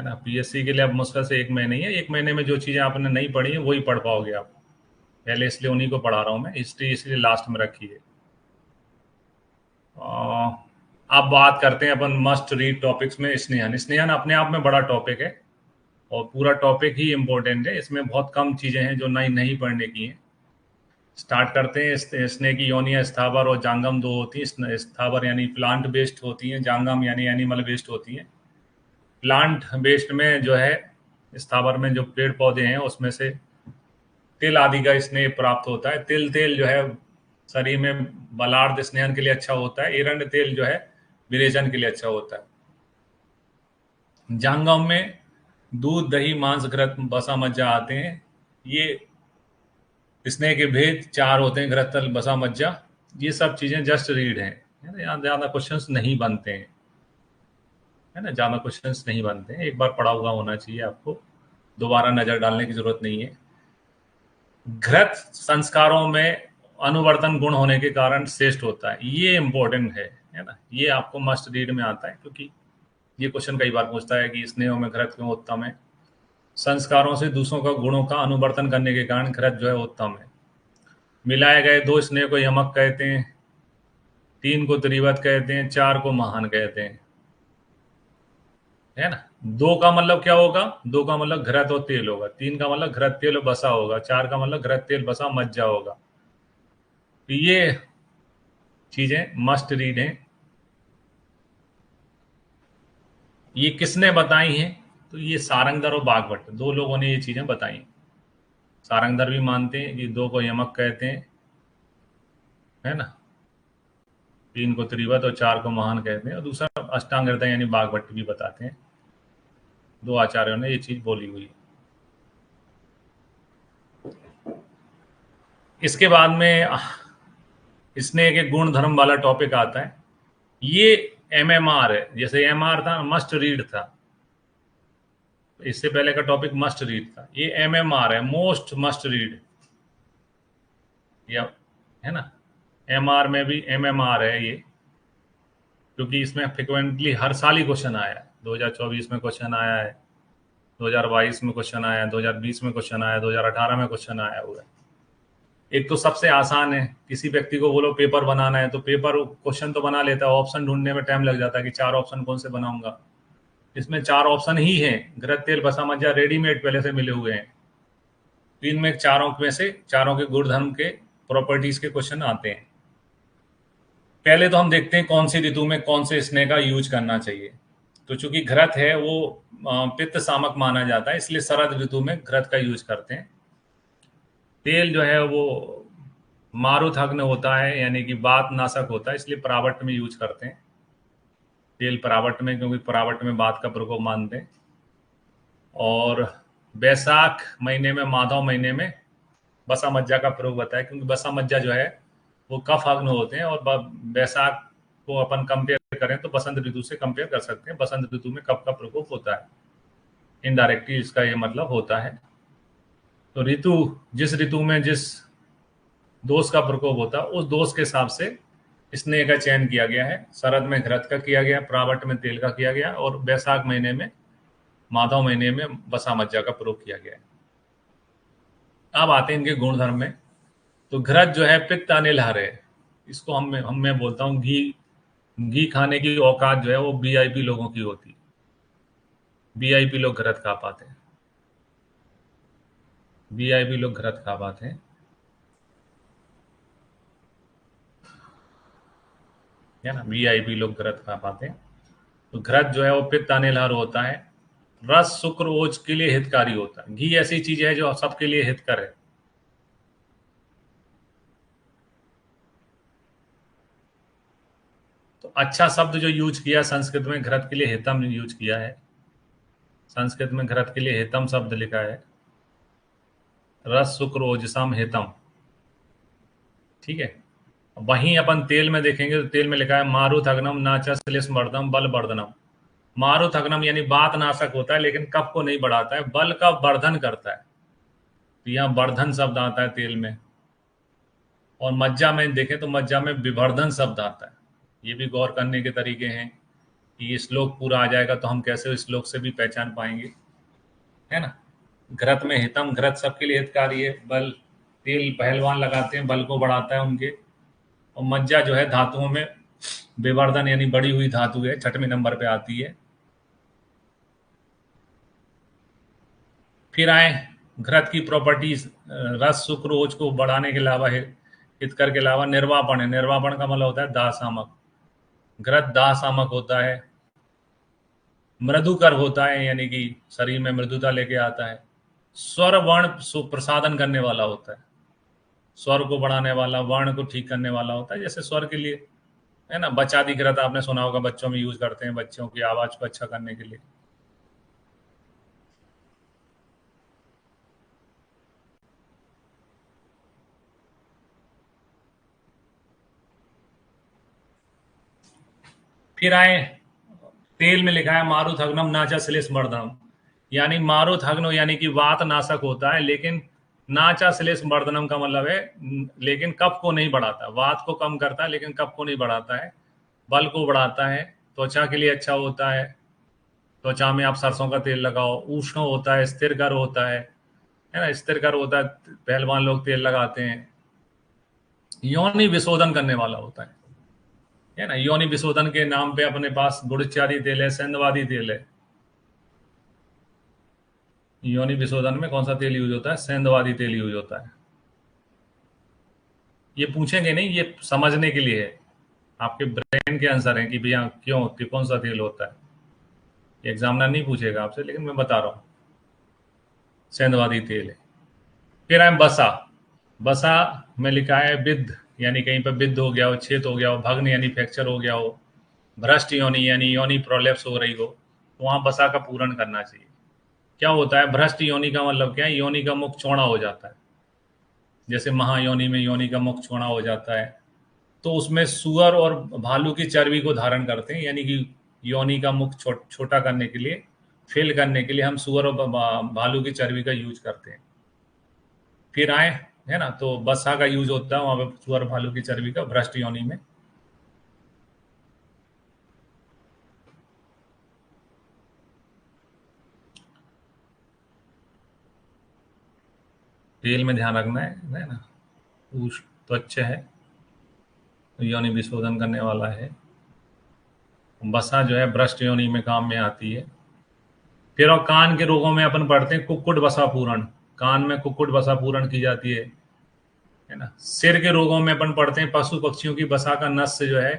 है ना। पीएससी के लिए अब मुश्किल से 1 महीने ही है, 1 महीने में जो चीज़ें आपने नहीं पढ़ी हैं वही पढ़ पाओगे आप। पहले इसलिए उन्हीं को पढ़ा रहा हूँ मैं, हिस्ट्री इसलिए लास्ट में रखी है। अब बात करते हैं अपन मस्ट रीड टॉपिक्स में। स्नेहन, स्नेहन अपने आप में बड़ा टॉपिक है और पूरा टॉपिक ही इम्पोर्टेंट है। इसमें बहुत कम चीज़ें हैं जो नई नहीं पढ़ने की हैं। स्टार्ट करते हैं। स्नेह की योनियां स्थावर और जांगम दो होती हैं। स्थावर यानी प्लांट बेस्ड होती हैं, जांगम यानी एनिमल बेस्ड होती हैं। प्लांट बेस्ड में जो है, स्थावर में जो पेड़ पौधे हैं उसमें से तिल आदि का स्नेह प्राप्त होता है। तिल तेल जो है शरीर में बलार्ध स्नेहन के लिए अच्छा होता है। एरंड तेल जो है विरेचन के लिए अच्छा होता है। जांगम में दूध दही मांस घृत बसा मज्जा आते हैं। ये स्नेह के भेद 4 होते हैं, घृत तल बसा मज्जा। ये सब चीजें जस्ट रीड हैं, है ना। यहाँ ज्यादा क्वेश्चंस नहीं बनते हैं, है ना। ज्यादा क्वेश्चंस नहीं बनते हैं, एक बार पढ़ा हुआ होना चाहिए आपको, दोबारा नजर डालने की जरूरत नहीं है। घृत संस्कारों में अनुवर्तन गुण होने के कारण श्रेष्ठ होता है। ये इंपॉर्टेंट है ना। ये आपको मस्ट रीड में आता है, क्योंकि ये क्वेश्चन कई बार पूछता है कि स्नेह में घृत क्यों उत्तम है। संस्कारों से दूसरों का गुणों का अनुवर्तन करने के कारण घृत जो है उत्तम है। मिलाए गए 2 स्नेह को यमक कहते हैं, 3 को त्रिवत कहते हैं, 4 को महान कहते हैं, है ना। 2 का मतलब क्या होगा? 2 का मतलब घृत और तेल होगा। 3 का मतलब घृत तेल और बसा होगा। 4 का मतलब घृत तेल बसा मज्जा होगा। तो ये चीजें मस्ट रीड हैं। ये किसने बताई हैं? तो ये सारंगधर और बागभट्ट, 2 लोगों ने ये चीजें बताई। सारंगधर भी मानते हैं कि 2 को यमक कहते हैं, है ना। 3 को त्रिवत और 4 को महान कहते हैं। और दूसरा अष्टांग हृदय यानी बागभट्ट भी बताते हैं। 2 आचार्यों ने ये चीज बोली हुई है। इसके बाद में स्नेह के गुण धर्म वाला टॉपिक आता है। ये एमएमआर है, जैसे एमआर था मस्ट रीड था, इससे पहले का टॉपिक मस्ट रीड था। ये एमएमआर है, मोस्ट मस्ट रीड, या है ना। एमआर में भी एमएमआर है ये, क्योंकि इसमें फ्रिक्वेंटली हर साल ही क्वेश्चन आया है। 2024 में क्वेश्चन आया है, 2022 में क्वेश्चन आया है, 2020 में क्वेश्चन आया है, 2018 में क्वेश्चन आया हुआ है। एक तो सबसे आसान है, किसी व्यक्ति को बोलो पेपर बनाना है तो पेपर क्वेश्चन तो बना लेता है, ऑप्शन ढूंढने में टाइम लग जाता है कि 4 ऑप्शन कौन से बनाऊंगा। इसमें 4 ऑप्शन ही हैं, घृत तेल बसा मज्जा रेडीमेड पहले से मिले हुए हैं। तो इनमें चारों में से चारों के गुणधर्म के प्रॉपर्टीज के क्वेश्चन आते हैं। पहले तो हम देखते हैं कौन सी ऋतु में कौन से स्नेह का यूज करना चाहिए। तो चूंकि घृत है वो पित्त सामक माना जाता है, इसलिए शरद ऋतु में घृत का यूज करते हैं। तेल जो है वो मारुथग्न होता है, यानी कि बात नाशक होता है, इसलिए परावट में यूज करते हैं तेल। परावट में, क्योंकि परावट में बात का प्रकोप मानते हैं। और बैसाख महीने में, माधव महीने में बसा मज्जा का प्रयोग होता है, क्योंकि बसा मज्जा जो है वो कफ अग्न होते हैं। और बैसाख को अपन कंपेयर करें तो बसंत ऋतु से कंपेयर कर सकते हैं। बसंत ऋतु में कफ का प्रकोप होता है, इनडायरेक्टली इसका ये मतलब होता है। तो ऋतु, जिस ऋतु में जिस दोष का प्रकोप होता है उस दोष के हिसाब से स्नेह का चयन किया गया है। शरद में घृत का किया गया, प्रावट में तेल का किया गया, और बैसाख महीने में, माधव महीने में बसा मज्जा का प्रयोग किया गया है। अब आते हैं इनके गुणधर्म में। तो घृत जो है पित्त अनिलहर है। इसको हम मैं बोलता हूँ घी। घी खाने की औकात जो है वो वीआईपी लोगों की होती है। वीआईपी लोग घृत खा पाते हैं, वीआईपी लोग घृत खा पाते हैं, है ना। वीआईपी लोग घृत खा पाते हैं। तो घृत जो है वो पित्त अनिलहर होता है। रस शुक्र ओज के लिए हितकारी होता है। घी ऐसी चीज है जो सबके लिए हितकर है। तो अच्छा शब्द जो यूज किया संस्कृत में घृत के लिए हितम यूज किया है। संस्कृत में घृत के लिए हितम शब्द लिखा है, रस शुक्र ओजसम हितम, ठीक है। वहीं अपन तेल में देखेंगे तो तेल में लिखा है मारुथग्नम नाचा श्लेष्मवर्धनम बल वर्धनम। मारुथग्नम यानी बात नाशक होता है लेकिन कफ को नहीं बढ़ाता है, बल का वर्धन करता है। तो यहाँ वर्धन शब्द आता है तेल में। और मज्जा में देखें तो मज्जा में विवर्धन शब्द आता है। ये भी गौर करने के तरीके हैं। कि ये श्लोक पूरा आ जाएगा तो हम कैसे इस श्लोक से भी पहचान पाएंगे, है ना। घृत में हितम, घृत सबके लिए हितकारी है। बल, तेल पहलवान लगाते हैं, बल को बढ़ाता है उनके। और मज्जा जो है धातुओं में विवर्धन यानी बड़ी हुई धातु है, 6वें नंबर पे आती है। फिर आए घृत की प्रॉपर्टीज, रस सुक्रोज को बढ़ाने के अलावा है, हितकर के अलावा निर्वापन है। निर्वापन का मतलब होता है दाह सामक। घृत दाह सामक होता है। मृदुकर होता है, यानी कि शरीर में मृदुता लेके आता है। स्वर वर्ण प्रसादन करने वाला होता है, स्वर को बढ़ाने वाला, वर्ण को ठीक करने वाला होता है। जैसे स्वर के लिए, है ना, बचादी घृत आपने सुना होगा, बच्चों में यूज करते हैं बच्चों की आवाज को अच्छा करने के लिए। फिर आए, तेल में लिखा है मारुथग्नम नाचा श्लेषमर्दनम, यानी मारुथग्न यानी कि वात नाशक होता है, लेकिन नाचा श्लेषमर्दनम का मतलब है लेकिन कफ को नहीं बढ़ाता। वात को कम करता है लेकिन कफ को नहीं बढ़ाता है, बल को बढ़ाता है। त्वचा के लिए अच्छा होता है, त्वचा में आप सरसों का तेल लगाओ। उष्ण होता है, स्थिरकर होता है ना, स्थिरकर होता है, पहलवान लोग तेल लगाते हैं। योनि विशोधन करने वाला होता है ना। योनि विशोधन के नाम पे अपने पास गुड़चादी तेल है, सेंधवादी तेल है। योनि विशोधन में कौन सा तेल यूज होता है? सेंधवादी तेल यूज होता है। ये पूछेंगे नहीं, ये समझने के लिए है, आपके ब्रेन के आंसर है कि भैया क्यों, कि कौन सा तेल होता है। एग्जामिनर नहीं पूछेगा आपसे, लेकिन मैं बता रहा हूँ, सेंधवादी तेल है। फिर है बसा। बसा में लिखा है विद्ध, यानी कहीं पर विद्ध हो गया हो, छेद हो गया हो, भग्न यानी फ्रैक्चर हो गया हो, भ्रष्ट योनि यानी योनि प्रोलेप्स हो रही हो, तो वहां बसा का पूरण करना चाहिए। क्या होता है भ्रष्ट योनि का मतलब? क्या है? योनि का मुख चौड़ा हो जाता है, जैसे महायोनि में योनि का मुख चौड़ा हो जाता है, तो उसमें सुअर और भालू की चर्बी को धारण करते हैं, यानी कि योनि का मुख छोटा करने के लिए, फिल करने के लिए हम सुअर और भालू की चर्बी का यूज करते हैं। फिर आए, है ना, तो बसा का यूज होता है वहां पे सुअर भालू की चर्बी का, भ्रष्ट योनि में। तेल में ध्यान रखना है ना। उष्ण त्वच है, योनि विशोधन करने वाला है। बसा जो है भ्रष्ट योनि में काम में आती है। फिर और कान के रोगों में अपन पढ़ते हैं कुक्कुट बसा पूरण, कान में कुक्कुट बसा पूरण की जाती है ना। सिर के रोगों में अपन पढ़ते हैं पशु पक्षियों की बसा का नस से जो है,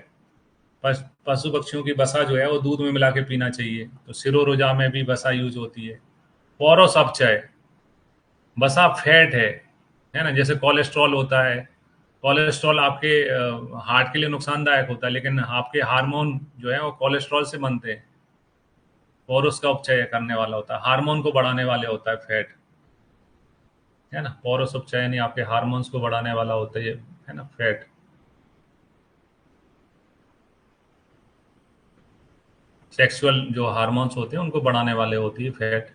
पशु पक्षियों की बसा जो है वो दूध में मिला के पीना चाहिए, तो सिरो रोजा में भी बसा यूज होती है। पौरोस अपचय, बसा फैट है ना, जैसे कोलेस्ट्रॉल होता है। कोलेस्ट्रॉल आपके हार्ट के लिए नुकसानदायक होता है, लेकिन आपके हार्मोन जो है वो कोलेस्ट्रॉल से बनते हैं। पौरुष का उपचय करने वाला होता है, हार्मोन को बढ़ाने वाले होता है फैट, है ना। पौरुष उपचय यानी आपके हार्मोन्स को बढ़ाने वाला होता है ना फैट। सेक्सुअल जो हार्मोन्स होते हैं उनको बढ़ाने वाले होती है फैट।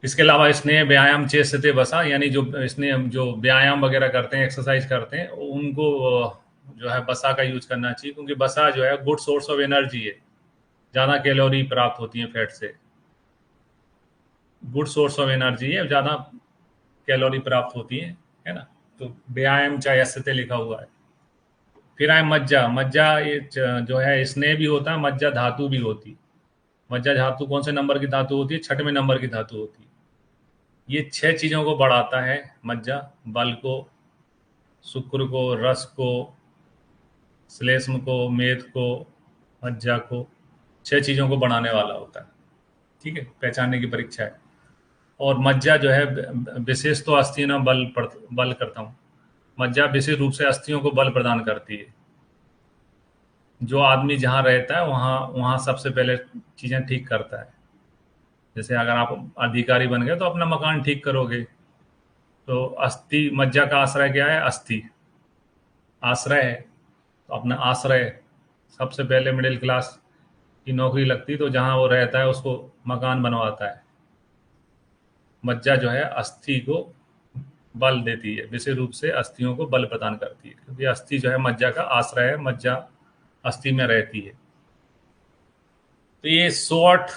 इसके अलावा स्नेह व्यायाम चेष्टते बसा, यानी जो स्नेह जो व्यायाम वगैरह करते हैं, एक्सरसाइज करते हैं, उनको जो है बसा का यूज करना चाहिए, क्योंकि बसा जो है गुड सोर्स ऑफ एनर्जी है, ज़्यादा कैलोरी प्राप्त होती है फैट से। गुड सोर्स ऑफ एनर्जी है, ज़्यादा कैलोरी प्राप्त होती है ना। तो व्यायाम चाहे ऐसे लिखा हुआ है। फिर आए मज्जा। मज्जा ये जो है स्नेह भी होता है, मज्जा धातु भी होती। मज्जा धातु कौन से नंबर की धातु होती है? 6वें नंबर की धातु होती है। ये 6 चीजों को बढ़ाता है मज्जा, बल को, शुक्र को, रस को, श्लेष्म को, मेद को, मज्जा को, 6 चीजों को बढ़ाने वाला होता है। ठीक है, पहचानने की परीक्षा है। और मज्जा जो है विशेष तो अस्थियों में बल करता हूँ। मज्जा विशेष रूप से अस्थियों को बल प्रदान करती है। जो आदमी जहाँ रहता है वहाँ वहाँ सबसे पहले चीजें ठीक करता है। जैसे अगर आप अधिकारी बन गए तो अपना मकान ठीक करोगे, तो अस्थि, मज्जा का आश्रय क्या है? अस्थि आश्रय है, तो अपना आश्रय, सबसे पहले मिडिल क्लास की नौकरी लगती तो जहाँ वो रहता है उसको मकान बनवाता है। मज्जा जो है अस्थि को बल देती है, विशेष रूप से अस्थियों को बल प्रदान करती है, क्योंकि अस्थि जो है मज्जा का आश्रय है, मज्जा अस्थि में रहती है। तो ये शॉर्ट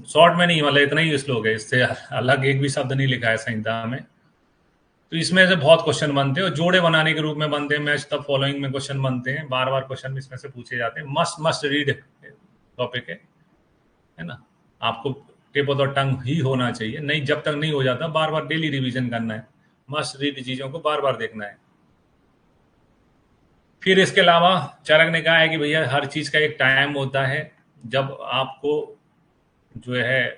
शॉर्ट में नहीं, मतलब इतना ही श्लोक है, इससे अलग एक भी शब्द नहीं लिखा है संहिता में। तो इसमें से बहुत क्वेश्चन बनते हैं और जोड़े बनाने के रूप में बनते हैं, मैच द फॉलोइंग में क्वेश्चन बनते हैं, बार बार क्वेश्चन इसमें से पूछे जाते हैं। मस्ट मस्ट रीड टॉपिक है ना। आपको टिप ऑफ द टंग ही होना चाहिए, नहीं जब तक नहीं हो जाता बार बार डेली रिवीजन करना है, मस्ट रीड चीजों को बार बार देखना है। फिर इसके अलावा चरक ने कहा है कि भैया हर चीज का एक टाइम होता है, जब आपको जो है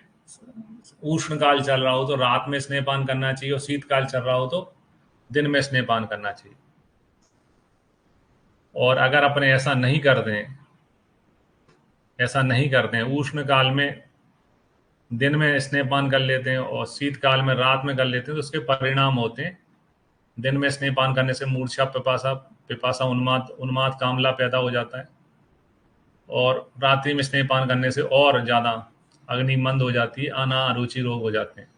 उष्ण काल चल रहा हो तो रात में स्नेहपान करना चाहिए, और शीतकाल चल रहा हो तो दिन में स्नेहपान करना चाहिए। और अगर अपने ऐसा नहीं करते हैं, उष्ण काल में दिन में स्नेहपान कर लेते हैं और शीतकाल में रात में कर लेते हैं, तो उसके परिणाम होते हैं दिन में स्नेहपान करने से मूर्छा, पिपासा पिपासा उन्माद उन्माद कामला पैदा हो जाता है, और रात्रि में स्नेहपान करने से और ज्यादा अग्नि मंद हो जाती है, अनारुचि रोग हो जाते हैं।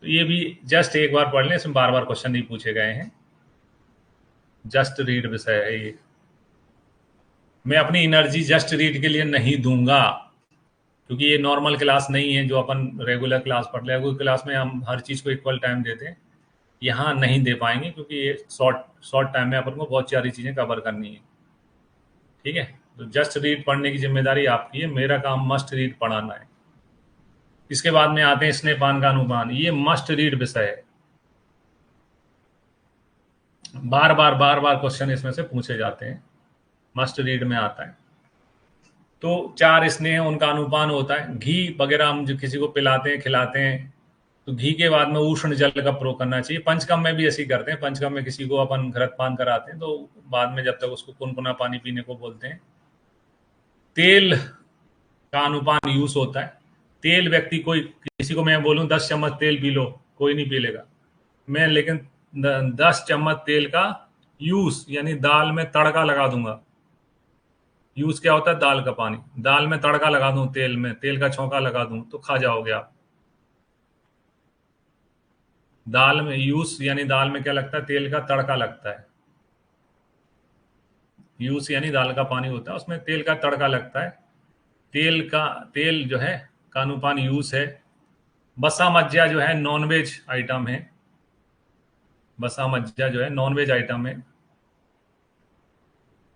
तो ये भी जस्ट एक बार पढ़ लें, इसमें बार बार क्वेश्चन नहीं पूछे गए हैं, जस्ट रीड विषय है ये। मैं अपनी एनर्जी जस्ट रीड के लिए नहीं दूंगा, क्योंकि ये नॉर्मल क्लास नहीं है जो अपन रेगुलर क्लास पढ़ ले। रेगुलर क्लास में हम हर चीज को इक्वल टाइम देते हैं, यहाँ नहीं दे पाएंगे, क्योंकि ये शॉर्ट शॉर्ट टाइम में अपन को बहुत सारी चीजें कवर करनी है। ठीक है, तो जस्ट रीड पढ़ने की जिम्मेदारी आपकी है, मेरा काम मस्ट रीड पढ़ाना है। इसके बाद में आते हैं स्नेहपान का अनुपान, ये मस्ट रीड विषय है, बार बार क्वेश्चन इसमें से पूछे जाते हैं, मस्ट रीड में आता है। तो 4 स्नेह उनका अनुपान होता है। घी वगैरह हम जो किसी को पिलाते हैं खिलाते हैं, तो घी के बाद में उष्ण जल का प्रयोग करना चाहिए। पंचकर्म में भी ऐसे ही करते हैं, पंचकर्म में किसी को अपन घृतपान कराते हैं तो बाद में जब तक उसको कुनकुना पानी पीने को बोलते हैं। तेल का अनुपान यूज होता है। तेल व्यक्ति कोई किसी को मैं बोलूं 10 चम्मच तेल पी लो, कोई नहीं पी लेगा, मैं लेकिन 10 चम्मच तेल का यूज यानी दाल में तड़का लगा दूंगा। यूज क्या होता है, दाल का पानी, दाल में तड़का लगा दूं, तेल में तेल का छौंका लगा दूं तो खा जाओगे आप। दाल में यूज यानी दाल में क्या लगता है, तेल का तड़का लगता है। यूज यानी दाल का पानी होता है, उसमें तेल का तड़का लगता है। तेल जो है का अनुपान यूज है। बसा मज्जा जो है नॉनवेज आइटम है, बसा मज्जा जो है नॉनवेज आइटम है।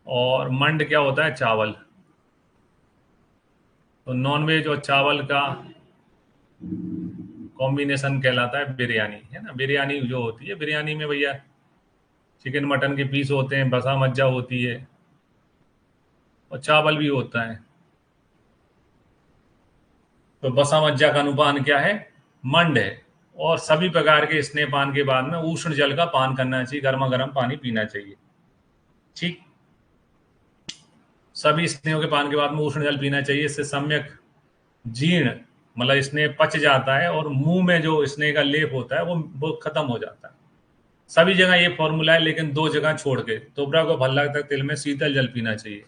और मंड क्या होता है, चावल। तो नॉनवेज और चावल का कॉम्बिनेशन कहलाता है बिरयानी, है ना। बिरयानी जो होती है, बिरयानी में भैया चिकन मटन के पीस होते हैं, बसा मज्जा होती है और चावल भी होता है। तो बसा मज्जा का अनुपान क्या है, मंड है। और सभी प्रकार के स्नेहपान के बाद में उष्ण जल का पान करना चाहिए, गर्मा गर्म पानी पीना चाहिए। ठीक, सभी स्नेहों के पान के बाद में उष्ण जल पीना चाहिए, इससे सम्यक जीर्ण मतलब स्नेह पच जाता है और मुंह में जो स्नेह का लेप होता है वो खत्म हो जाता है। सभी जगह ये फॉर्मूला है, लेकिन 2 जगह छोड़ के, तोबरा को भल्ला तक तिल में शीतल जल पीना चाहिए।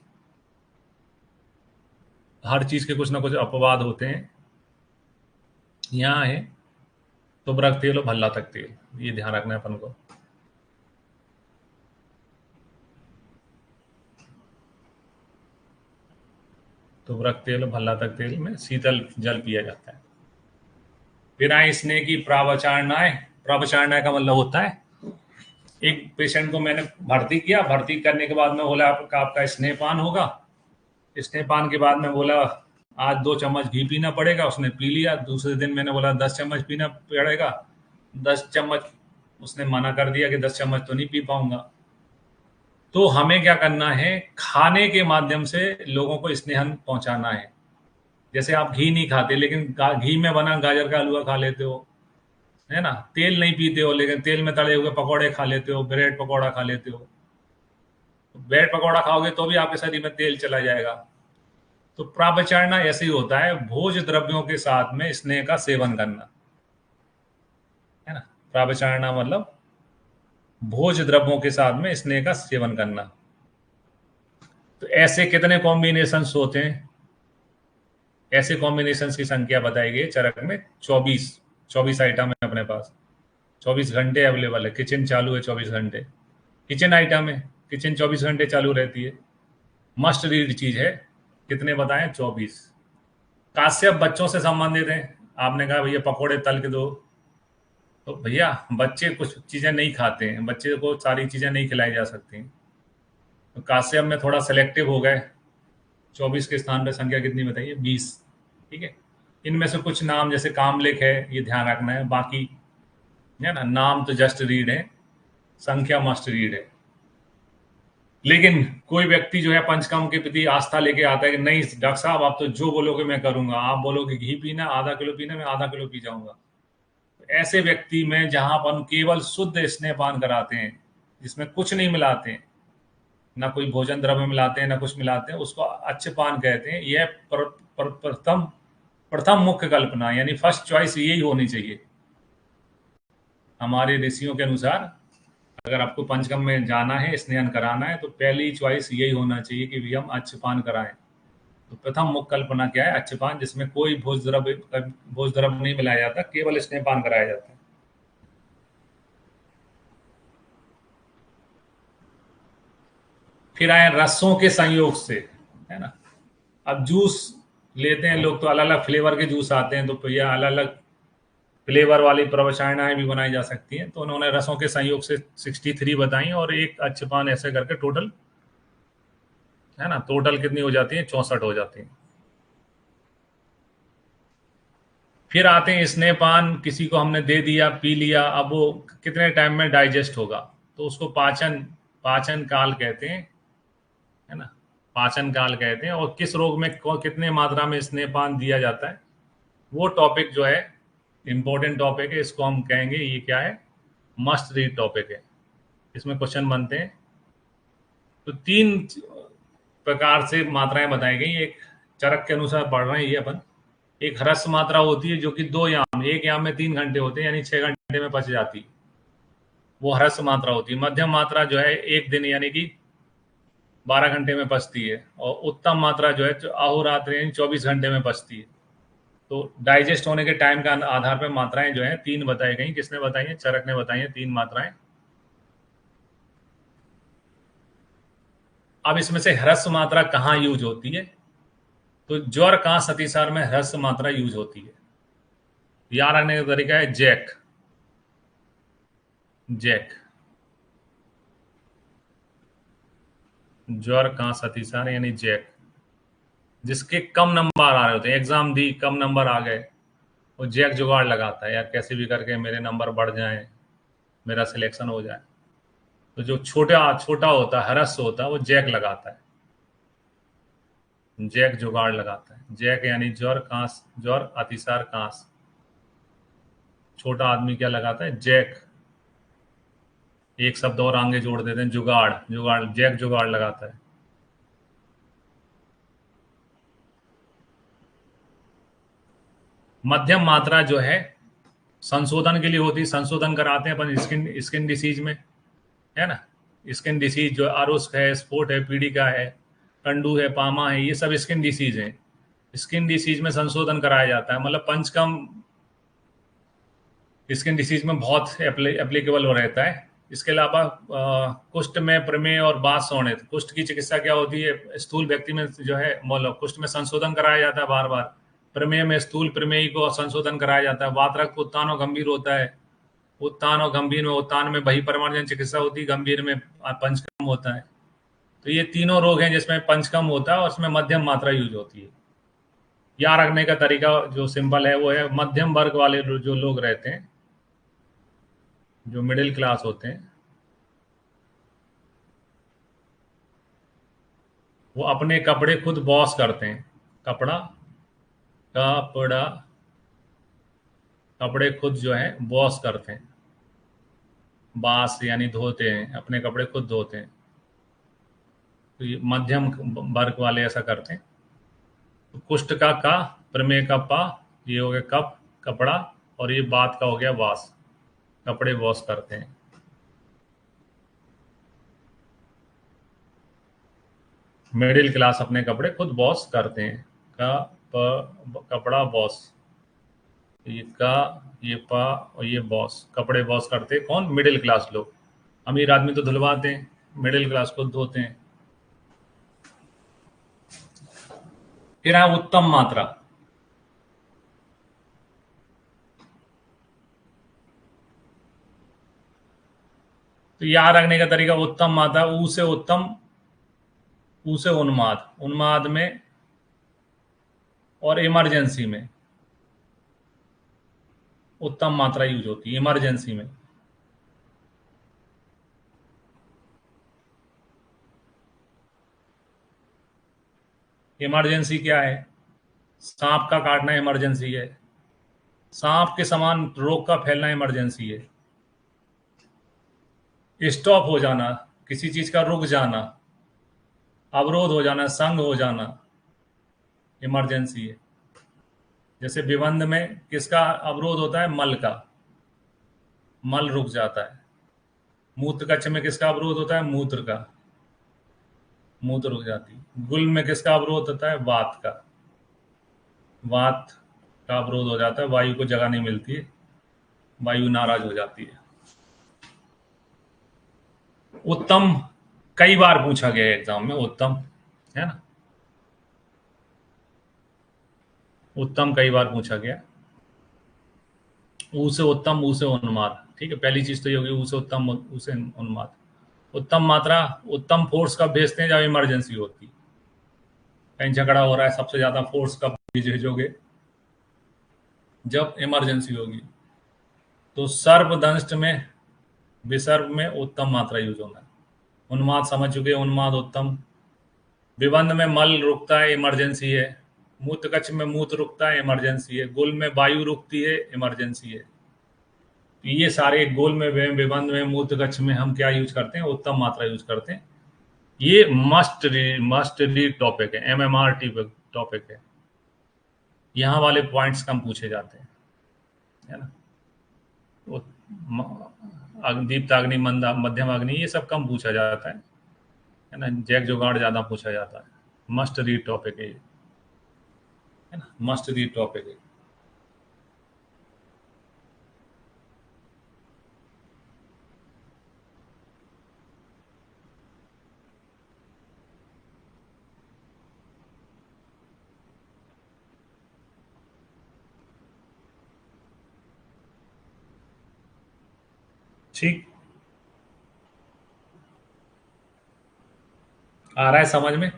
हर चीज के कुछ ना कुछ अपवाद होते हैं, यहाँ है तोबरा तेल और भल्ला तक तेल, ये ध्यान रखना है अपन को। तोबरक तेल और भल्ला तक तेल में शीतल जल पिया जाता है। फिर आए स्नेह की प्रावचारणाएं। प्रावचारणाएं का मतलब होता है, एक पेशेंट को मैंने भर्ती किया, भर्ती करने के बाद में बोला आपका स्नेहपान होगा। स्नेहपान के बाद में बोला आज 2 चम्मच घी पीना पड़ेगा, उसने पी लिया। दूसरे दिन मैंने बोला 10 चम्मच पीना पड़ेगा, 10 चम्मच उसने मना कर दिया कि 10 चम्मच तो नहीं पी पाऊंगा। तो हमें क्या करना है, खाने के माध्यम से लोगों को स्नेहन पहुंचाना है। जैसे आप घी नहीं खाते लेकिन घी में बना गाजर का हलवा खा लेते हो, है ना। तेल नहीं पीते हो लेकिन तेल में तले हुए पकौड़े खा लेते हो, ब्रेड पकौड़ा खा लेते हो। ब्रेड पकौड़ा खाओगे तो भी आपके शरीर में तेल चला जाएगा। तो प्रापचारणा ऐसे ही होता है, भोज द्रव्यों के साथ में स्नेह का सेवन करना, है ना। प्रापचारणा मतलब भोज द्रव्यों के साथ में स्नेह का सेवन करना। तो ऐसे कितने कॉम्बिनेशंस होते हैं, ऐसे कॉम्बिनेशंस की संख्या बताई गई चरक में 24 आइटम है अपने पास। 24 घंटे अवेलेबल है, किचन चालू है 24 घंटे, किचन आइटम है, किचन 24 घंटे चालू रहती है। मस्ट रीड चीज है, कितने बताएं? 24। काश्यप बच्चों से संबंधित है। आपने कहा भैया पकोड़े तल के दो, तो भैया बच्चे कुछ चीजें नहीं खाते हैं, बच्चे को सारी चीजें नहीं खिलाई जा सकती। तो काश्यप में थोड़ा सेलेक्टिव हो गए। 24 के स्थान पर संख्या कितनी बताइए? 20। ठीक है, इनमें से कुछ नाम जैसे कामलेख है, ये ध्यान रखना है। बाकी है ना, नाम तो जस्ट रीड है, संख्या मस्ट रीड है। लेकिन कोई व्यक्ति जो है पंचकर्म के प्रति आस्था लेके आता है कि नहीं डॉक्टर साहब आप तो जो बोलोगे मैं करूंगा, आप बोलोगे घी पीना, आधा किलो पीना, मैं आधा किलो पी जाऊंगा। तो ऐसे व्यक्ति में जहां पर केवल शुद्ध स्नेहपान कराते हैं, जिसमें कुछ नहीं मिलाते हैं, ना कोई भोजन द्रव्य मिलाते हैं ना कुछ मिलाते हैं, उसको अच्छपान कहते हैं। यह प्रथम प्रथम मुख्य कल्पना, यानी फर्स्ट चॉइस यही होनी चाहिए हमारे ऋषियों के अनुसार। अगर आपको पंचकर्म में जाना है, स्नान कराना है, तो पहली चॉइस यही होना चाहिए कि भी हम अच्छपान कराएं। तो प्रथम मुख्य कल्पना क्या है? अच्छपान, जिसमें कोई भोज द्रव्य नहीं मिलाया जाता, केवल स्नेहपान कराया जाता है। फिर आए रसों के संयोग से, है ना। अब जूस लेते हैं लोग, तो अलग अलग फ्लेवर के जूस आते हैं, तो भैया अलग अलग फ्लेवर वाली प्रवसायनाएं भी बनाई जा सकती हैं। तो उन्होंने रसों के संयोग से 63 बताई, और एक अच्छपान ऐसे करके टोटल, है ना, टोटल कितनी हो जाती है? 64 हो जाती है। फिर आते हैं स्नेहपान, किसी को हमने दे दिया, पी लिया, अब वो कितने टाइम में डाइजेस्ट होगा? तो उसको पाचन पाचन काल कहते हैं, है ना, पाचन काल कहते हैं। और किस रोग में कितने मात्रा में स्नेहपान दिया जाता है, वो टॉपिक जो है इंपॉर्टेंट टॉपिक है, इसको हम कहेंगे ये क्या है? मस्ट रीड टॉपिक है। इसमें क्वेश्चन बनते हैं। तो 3 प्रकार से मात्राएं बताई गई। एक चरक के अनुसार पढ़ रहे हैं ये अपन। एक ह्रस्व मात्रा होती है जो कि 2 याम, एक याम में 3 घंटे होते हैं, यानी 6 घंटे में पच जाती है, वो ह्रस्व मात्रा होती है। मध्यम मात्रा जो है 1 दिन यानी कि 12 घंटे में पचती है। और उत्तम मात्रा जो है अहोरात्र यानी 24 घंटे में पचती है। तो डाइजेस्ट होने के टाइम का आधार पर मात्राएं जो है 3 बताई गई। किसने बताई है? चरक ने बताई है 3 मात्राएं। अब इसमें से ह्रस्व मात्रा कहाँ यूज होती है? तो ज्वर कांस अतिसार में ह्रस्व मात्रा यूज होती है। याद रखने का तरीका है जैक, जैक, ज्वर कांस अतिसार यानी जैक। जिसके कम नंबर आ रहे होते हैं, एग्जाम दी, कम नंबर आ गए, वो जैक जुगाड़ लगाता है, यार कैसे भी करके मेरे नंबर बढ़ जाएं, मेरा सिलेक्शन हो जाए। तो जो छोटा छोटा होता है, ह्रस्व होता है, वो जैक लगाता है, जैक जुगाड़ लगाता है। जैक यानी ज्वर कांस, ज्वर अतिसार कांस। छोटा आदमी क्या लगाता है? जैक। एक शब्द और आगे जोड़ देते हैं, जुगाड़, जुगाड़, जैक जुगाड़ लगाता है। मध्यम मात्रा जो है संशोधन के लिए होती है, संशोधन कराते हैं अपन स्किन स्किन डिसीज में, है ना। स्किन डिसीज जो आरुस्क है, स्पोर्ट है, पीड़िका है, कंडू है, पामा है, ये सब स्किन डिसीज है। स्किन डिसीज में संशोधन कराया जाता है। मतलब पंचकर्म स्किन डिसीज में बहुत एप्लीकेबल हो रहता है। इसके अलावा कुष्ठ में प्रमेय और बात शोणित। कुष्ठ की चिकित्सा क्या होती है? स्थूल व्यक्ति में जो है मतलब कुष्ठ में संशोधन कराया जाता है बार बार। प्रमेय में स्थूल प्रमेय को संशोधन कराया जाता है। वातरक उत्तान और गंभीर होता है। उत्तान और गंभीर में, उत्तान में बही परमाणु चिकित्सा होती है, गंभीर में पंचकर्म होता है। तो ये तीनों रोग हैं जिसमें पंचकर्म होता है और उसमें मध्यम मात्रा यूज होती है। याद रखने का तरीका जो सिंपल है वो है, मध्यम वर्ग वाले जो लोग रहते हैं, जो मिडिल क्लास होते हैं, वो अपने कपड़े खुद वॉश करते हैं। कपड़ा कपड़ा कपड़े खुद जो है वॉश करते हैं। बास यानी धोते हैं, अपने कपड़े खुद धोते हैं। तो ये मध्यम वर्ग वाले ऐसा करते हैं। तो कुष्ठ का, प्रमेय का पा, ये हो गया कप, कपड़ा, और ये बात का हो गया वास, कपड़े वॉश करते हैं। मिडिल क्लास अपने कपड़े खुद वॉश करते हैं। का कपड़ा वॉश, ये का, ये पा और ये बॉस, कपड़े वॉश करते हैं कौन? मिडिल क्लास लोग। अमीर आदमी तो धुलवाते हैं, मिडिल क्लास खुद धोते हैं। फिर है उत्तम मात्रा। तो याद रखने का तरीका, उत्तम मात्रा ऊ से उत्तम, ऊ से उन्माद, उन्माद में और इमरजेंसी में उत्तम मात्रा यूज होती है, इमरजेंसी में। इमरजेंसी क्या है? सांप का काटना इमरजेंसी है, सांप के समान रोग का फैलना इमरजेंसी है, स्टॉप हो जाना, किसी चीज का रुक जाना, अवरोध हो जाना, संग हो जाना, इमरजेंसी है। जैसे विबंध में किसका अवरोध होता है? मल का, मल रुक जाता है। मूत्र कक्ष में किसका अवरोध होता है? मूत्र का, मूत्र रुक जाती है। गुल में किसका अवरोध होता है? वात का, वात का अवरोध हो जाता है, वायु को जगह नहीं मिलती है, वायु नाराज हो जाती है। उत्तम कई बार पूछा गया है एग्जाम में, उत्तम है ना, उत्तम कई बार पूछा गया। ऊ से उत्तम, ऊ से उन्माद, ठीक है, पहली चीज तो ये होगी ऊ से उत्तम, ऊ से उन्माद। उत्तम मात्रा, उत्तम फोर्स कब भेजते हैं? जब इमरजेंसी होती है, कहीं झगड़ा हो रहा है, सबसे ज्यादा फोर्स कब भेजोगे? जब इमरजेंसी होगी। तो सर्वदंष्ट में, विसर्ग में उत्तम मात्रा यूज होना है। उन्माद समझ चुके, उन्माद उत्तम। विबंध में मल रुकता है, इमरजेंसी है। मूत्र कक्ष में मूत्र रुकता है, इमरजेंसी है। गुल में वायु रुकती है, इमरजेंसी है। तो ये सारे गोल में, विबंध में, मूत्र कक्ष में हम क्या यूज करते हैं? उत्तम मात्रा यूज करते हैं। ये मस्ट रीड टॉपिक है, एमएमआर टॉपिक है। यहाँ वाले पॉइंट्स कम पूछे जाते हैं, है ना। तो दीप्त अग्नि, मंदा, मध्यम अग्नि, ये सब कम पूछा जाता है ना। जैक जुगाड़ ज्यादा पूछा जाता है। मस्ट रीड टॉपिक है ये, है ना, मस्ट रीड टॉपिक है। ठीक, आ रहा है समझ में?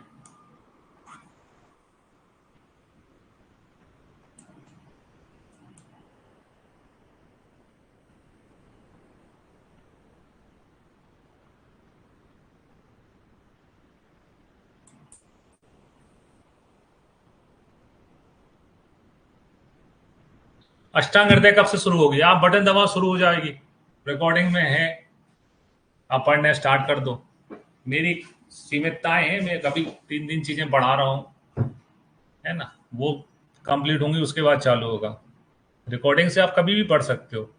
अष्टांग हृदय कब से शुरू होगी? आप बटन दबाओ, शुरू हो जाएगी, रिकॉर्डिंग में है, आप पढ़ने स्टार्ट कर दो। मेरी सीमितताएं हैं, मैं कभी 3 दिन चीजें बढ़ा रहा हूँ, है ना, वो कंप्लीट होंगी, उसके बाद चालू होगा। रिकॉर्डिंग से आप कभी भी पढ़ सकते हो।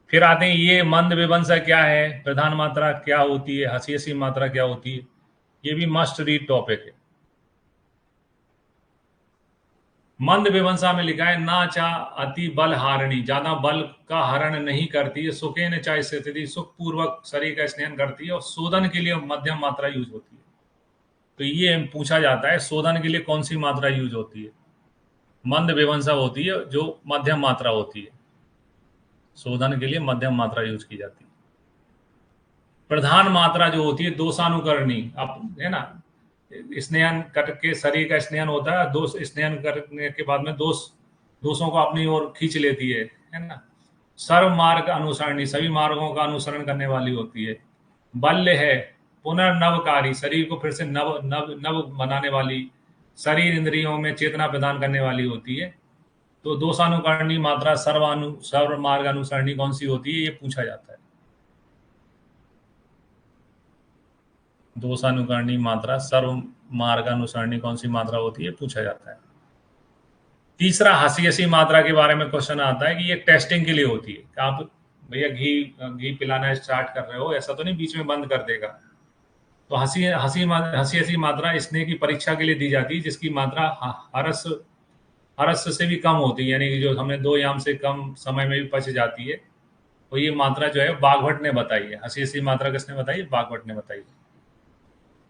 फिर आते हैं ये मंद विभंसा क्या है, प्रधान मात्रा क्या होती है, हसी हसी मात्रा क्या होती है, ये भी मस्ट रीड टॉपिक है। मंद विभंसा में लिखा है ना चा अति बल हारणी, ज्यादा बल का हरण नहीं करती है। सुखे न चाहे स्थिति, सुख पूर्वक शरीर का स्नेहन करती है। और शोधन के लिए मध्यम मात्रा यूज होती है। तो ये पूछा जाता है शोधन के लिए कौन सी मात्रा यूज होती है? मंद विभंसा होती है जो मध्यम मात्रा होती है, शोधन के लिए मध्यम मात्रा यूज की जाती है। प्रधान मात्रा जो होती है दोषानुकरणी, अब है ना, स्नेहन करके शरीर का स्नेहन होता है, दोष स्नेहन करने के बाद में दोषों को अपनी ओर खींच लेती है ना। सर्व मार्ग अनुसरणी, सभी मार्गों का अनुसरण करने वाली होती है। बल्य है पुनर्नवकारी, शरीर को फिर से नव नव नव बनाने वाली, शरीर इंद्रियों में चेतना प्रदान करने वाली होती है। तो दोषानुकरणी मात्रा सर्व मार्ग अनुसरणी कौन सी होती है, ये पूछा जाता है। दोषानुकरणी मात्रा सर्व मार्ग अनुसरणी कौन सी मात्रा होती है, पूछा जाता है। तीसरा, हंसी हंसी मात्रा के बारे में क्वेश्चन आता है कि ये टेस्टिंग के लिए होती है। आप भैया घी घी पिलाना स्टार्ट कर रहे हो, ऐसा तो नहीं बीच में बंद कर देगा। तो हंसी हंसी हंसी हंसी मात्रा स्नेह की परीक्षा के लिए दी जाती है, जिसकी मात्रा हरस हरस से भी कम होती है, यानी कि जो हमें 2 याम से कम समय में भी पच जाती है। तो ये मात्रा जो है बागभट ने बताई है। हंसी हंसी मात्रा किसने बताई? बागभट ने बताई है।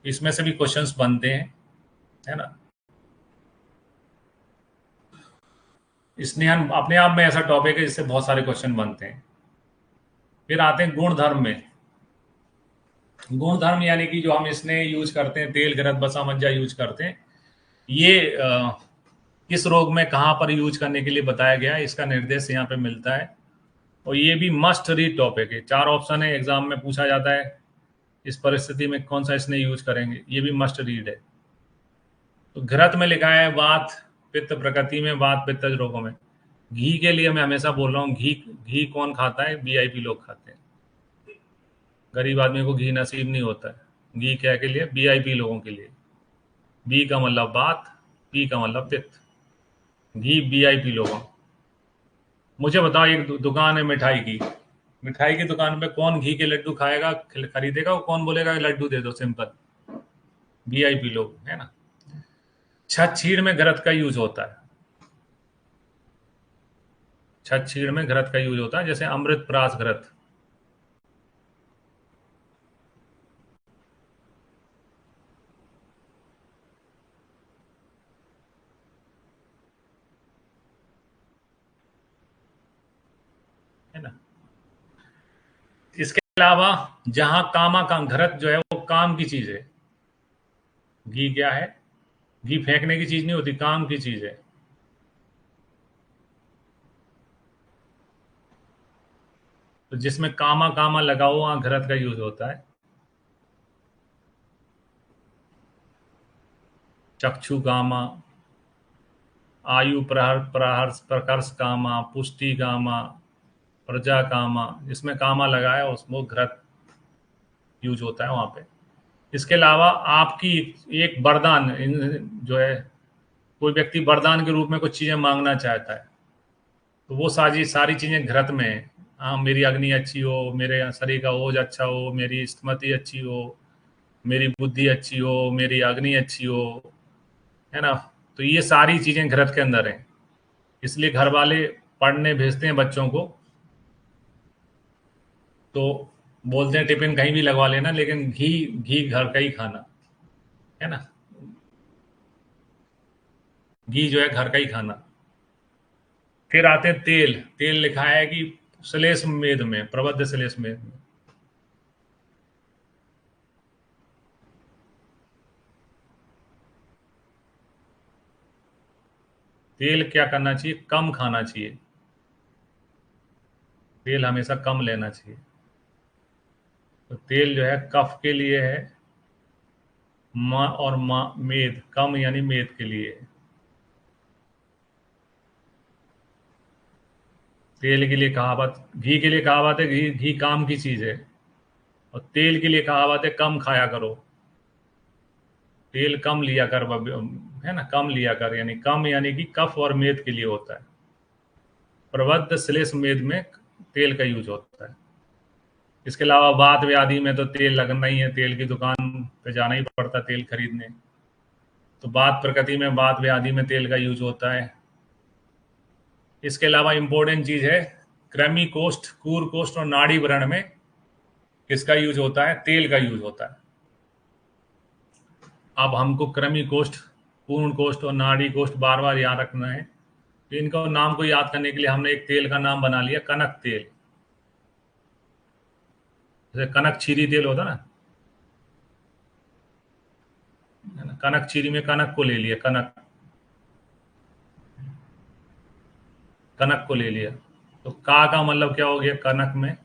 इसमें से भी क्वेश्चंस बनते हैं, है ना। स्नेहन अपने आप में ऐसा टॉपिक है जिससे बहुत सारे क्वेश्चन बनते हैं। फिर आते हैं गुण धर्म में। गुण धर्म यानी कि जो हम स्नेह यूज करते हैं, तेल गरद बसा मज्जा यूज करते हैं, ये किस रोग में कहाँ पर यूज करने के लिए बताया गया है, इसका निर्देश यहाँ पे मिलता है। और ये भी मस्ट रीड टॉपिक है, 4 ऑप्शन है, एग्जाम में पूछा जाता है इस परिस्थिति में कौन सा स्नेह यूज करेंगे, ये भी मस्ट रीड है। तो घृत में लिखा है वात पित्त प्रकृति में, वात पित्त रोगों में। घी के लिए मैं हमेशा बोल रहा हूँ, घी घी कौन खाता है, वीआईपी लोग खाते हैं, गरीब आदमी को घी नसीब नहीं होता है। घी क्या के लिए, वीआईपी लोगों के लिए। बी का मतलब बात, पी का मतलब पित्त। घी वीआईपी लोगों। मुझे बताओ, एक दुकान है मिठाई की, मिठाई की दुकान पे कौन घी के लड्डू खाएगा, खरीदेगा, वो कौन बोलेगा लड्डू दे दो सिंपल, वीआईपी लोग, है ना। छत छीड़ में घृत का यूज होता है, छत छीड़ में घृत का यूज होता है, जैसे अमृत प्रास घृत। है ना। इसके अलावा जहां कामा का घृत जो है वो काम की चीज है। घी क्या है, घी फेंकने की चीज नहीं होती, काम की चीज है। तो जिसमें कामा कामा लगा हो वहां घृत का यूज होता है। चक्षु कामा, आयु प्रहर प्रहर प्रकर्ष कामा, पुष्टि कामा, प्रजा कामा, जिसमें कामा लगा है उसमें घृत यूज होता है वहां पे। इसके अलावा आपकी एक वरदान जो है, कोई व्यक्ति वरदान के रूप में कुछ चीजें मांगना चाहता है, तो वो सारी सारी चीजें घृत में है। हाँ, मेरी अग्नि अच्छी हो, मेरे शरीर का ओज अच्छा हो, मेरी स्मृति अच्छी हो, मेरी बुद्धि अच्छी हो, मेरी अग्नि अच्छी हो, है ना। तो ये सारी चीजें घृत के अंदर हैं। इसलिए घर वाले पढ़ने भेजते हैं बच्चों को, तो बोलते हैं टिफिन कहीं भी लगवा लेना, लेकिन घी घी घर का ही खाना, है ना। घी जो है घर का ही खाना। फिर आते हैं तेल। तेल लिखा है कि श्लेष मेद में, प्रबद्ध श्लेष मेद में। तेल क्या करना चाहिए, कम खाना चाहिए, तेल हमेशा कम लेना चाहिए। तो तेल जो है कफ के लिए है, माँ और माँ मेद, कम यानी मेद के लिए है। तेल के लिए कहावत, घी के लिए कहावत है घी घी काम की चीज है, और तेल के लिए कहावत है कम खाया करो, तेल कम लिया कर, है ना, कम लिया कर, यानी कम यानी कि कफ और मेद के लिए होता है। प्रबद्ध श्लेष मेद में तेल का यूज होता है। इसके अलावा वात व्याधि में तो तेल लगना ही है, तेल की दुकान पे जाना ही पड़ता है तेल खरीदने। तो वात प्रकृति में, वात व्याधि में तेल का यूज होता है। इसके अलावा इंपॉर्टेंट चीज है, कृमि कोष्ठ, कूर कोष्ठ और नाड़ी व्रण में किसका यूज होता है, तेल का यूज होता है। अब हमको कृमि कोष्ठ, पूर्ण कोष्ठ और नाड़ी कोष्ठ बार बार याद रखना है। तो इनका नाम को याद करने के लिए हमने एक तेल का नाम बना लिया, कनक तेल। जैसे कनक छीरी तेल होता ना, है ना, कनक छीरी में कनक को ले लिया, कनक, कनक को ले लिया। तो का मतलब क्या हो गया, कनक में।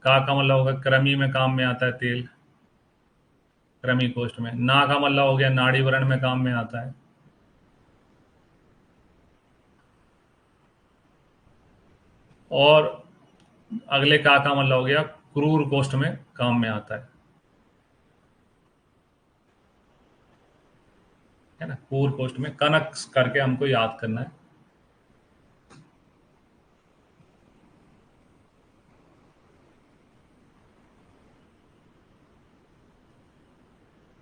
का मतलब होगा कृमि में, काम में आता है तेल, कृमि कोष्ठ में। ना का मतलब हो गया नाड़ी वर्ण में, काम में आता है। और अगले का मतलब हो गया क्रूर कोष्ठ में, काम में आता है ना। क्रूर कोष्ठ में कनक करके हमको याद करना है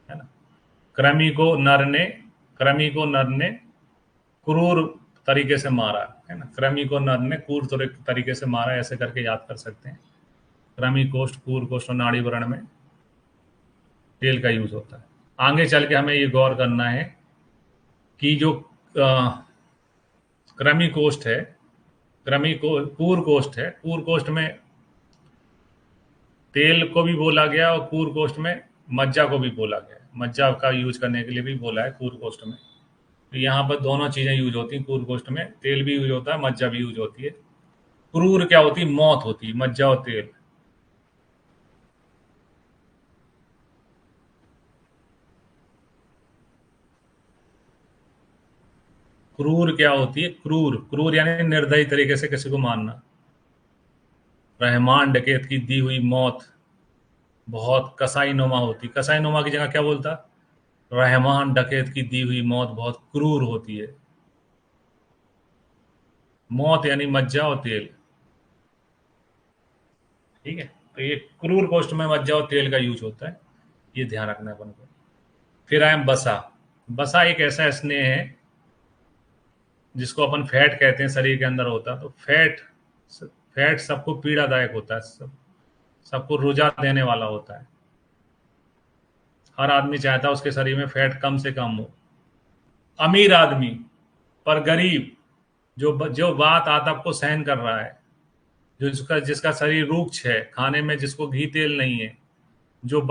ना। कृमि को नर ने, कृमि को नर ने क्रूर तरीके से मारा, है ना। कृमि को नर ने क्रूर तरीके से मारा, ऐसे करके याद कर सकते हैं। कृमि कोष्ठ, क्रूर कोष्ठ और नाड़ी वर्ण में तेल का यूज होता है। आगे चल के हमें ये गौर करना है कि जो क्रमी कोष्ठ है, पूर कोष्ठ है, पूर कोष्ठ में तेल को भी बोला गया और पूर कोष्ठ में मज्जा को भी बोला गया। मज्जा का यूज करने के लिए भी बोला है पूर कोष्ठ में। तो यहाँ पर दोनों चीजें यूज होती हैं। पूर कोष्ठ में तेल भी यूज होता है, मज्जा भी यूज होती है। क्रूर क्या होती है? मौत होती है, मज्जा और तेल। क्रूर क्या होती है? क्रूर, क्रूर यानी निर्दयी तरीके से किसी को मारना। रहमान डकैत की दी हुई मौत बहुत कसाई नुमा होती। कसाई नुमा की जगह क्या बोलता? रहमान डकैत की दी हुई मौत बहुत क्रूर होती है। मौत यानी मज्जा और तेल। ठीक है, तो ये क्रूर कोष्ठ में मज्जा और तेल का यूज होता है, ये ध्यान रखना है अपन को। फिर आए बसा। बसा एक ऐसा स्नेह है जिसको अपन फैट कहते हैं, शरीर के अंदर होता है। तो फैट, फैट सबको पीड़ादायक होता है, सबको रुझा देने वाला होता है। हर आदमी चाहता है उसके शरीर में फैट कम से कम हो। अमीर आदमी पर गरीब, जो जो बात आतप को सहन कर रहा है, जो जिसका शरीर रूक्ष है, खाने में जिसको घी तेल नहीं है, जो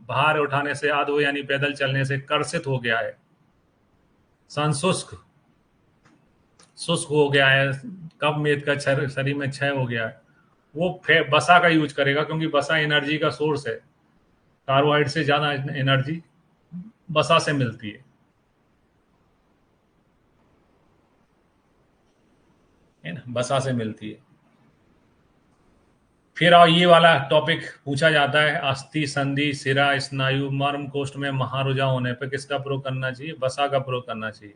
भार उठाने से आधो यानी पैदल चलने से कर्षित हो गया है, संशुष्क शुष्क हो गया है, कब मेद का शरीर में क्षय हो गया है, वो बसा का यूज करेगा, क्योंकि बसा एनर्जी का सोर्स है। कार्बोहाइड्रेट से ज्यादा एनर्जी बसा से मिलती है ना, बसा से मिलती है। फिर और ये वाला टॉपिक पूछा जाता है, अस्थि संधि सिरा स्नायु मर्म कोष्ठ में महारुजा होने पर किसका प्रयोग करना चाहिए? बसा का प्रयोग करना चाहिए।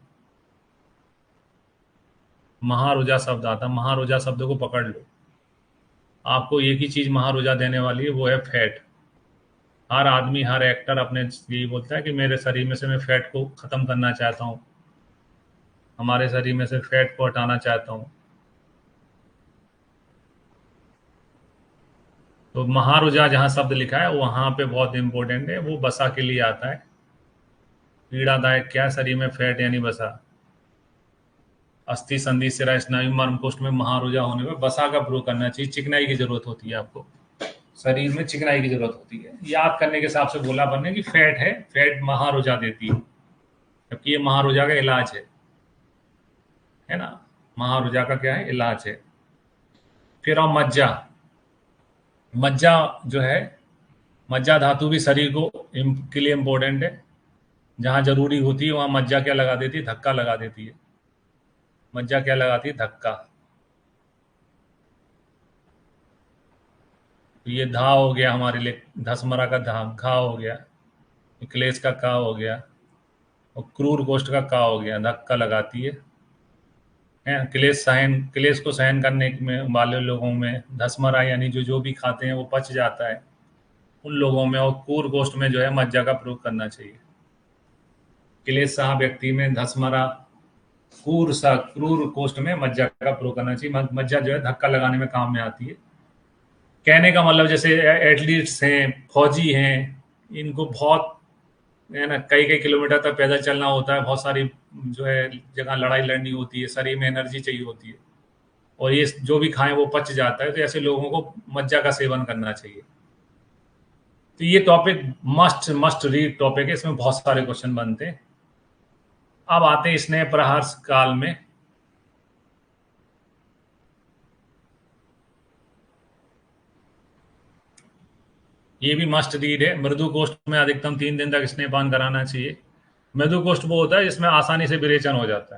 महारुजा शब्द आता, महारुजा शब्द को पकड़ लो। आपको एक ही चीज महारुजा देने वाली है, वो है फैट। हर आदमी, हर एक्टर अपने यही बोलता है कि मेरे शरीर में से मैं फैट को खत्म करना चाहता हूँ, हमारे शरीर में से फैट को हटाना चाहता हूँ। तो महारुजा जहाँ शब्द लिखा है वहां पे बहुत इंपॉर्टेंट है, वो बसा के लिए आता है। पीड़ादायक क्या? शरीर में फैट यानी बसा। अस्थि संधि सिरा स्नायु मर्म कोष्ठ में महारुजा होने पर बसा का प्रयोग करना चाहिए। चिकनाई की जरूरत होती है आपको, शरीर में चिकनाई की जरूरत होती है। याद करने के हिसाब से बोला बनने की फैट है, फैट महारुजा देती है, जबकि ये महारुजा का इलाज है ना। महारुजा का क्या है? इलाज है। फिर और मज्जा। मज्जा जो है, मज्जा धातु भी शरीर को के लिए इंपॉर्टेंट है। जहां जरूरी होती है वहां मज्जा क्या लगा देती है? धक्का लगा देती है। मज्जा क्या लगाती है? धक्का। तो ये धा हो गया हमारे लिए, धसमरा का धा, घा हो गया। क्लेश का का हो गया, और क्रूर गोष्ठ का का हो गया, धक्का लगाती है। क्लेश को सहन करने में वाले लोगों में धसमरा यानी जो जो भी खाते हैं वो पच जाता है उन लोगों में, और क्रूर गोष्ठ में जो है मज्जा का प्रयोग करना चाहिए। क्लेश सहा व्यक्ति में धसमरा, क्रूर कोष्ठ में मज्जा का प्रयोग करना चाहिए। मज्जा जो है धक्का लगाने में काम में आती है। कहने का मतलब जैसे एथलीट्स हैं, फौजी हैं, इनको बहुत है ना कई कई किलोमीटर तक पैदल चलना होता है, बहुत सारी जो है जगह लड़ाई लड़नी होती है, शरीर में एनर्जी चाहिए होती है, और ये जो भी खाएं वो पच जाता है। तो ऐसे लोगों को मज्जा का सेवन करना चाहिए। तो ये topic must must read topic है, इसमें बहुत सारे क्वेश्चन बनते हैं। अब आते हैं स्नेह प्रहार काल में। ये भी मस्ट रीड है। मृदु कोष्ठ में अधिकतम 3 दिन तक स्नेहपान कराना चाहिए। मृदु कोष्ठ वो होता है जिसमें आसानी से विरेचन हो जाता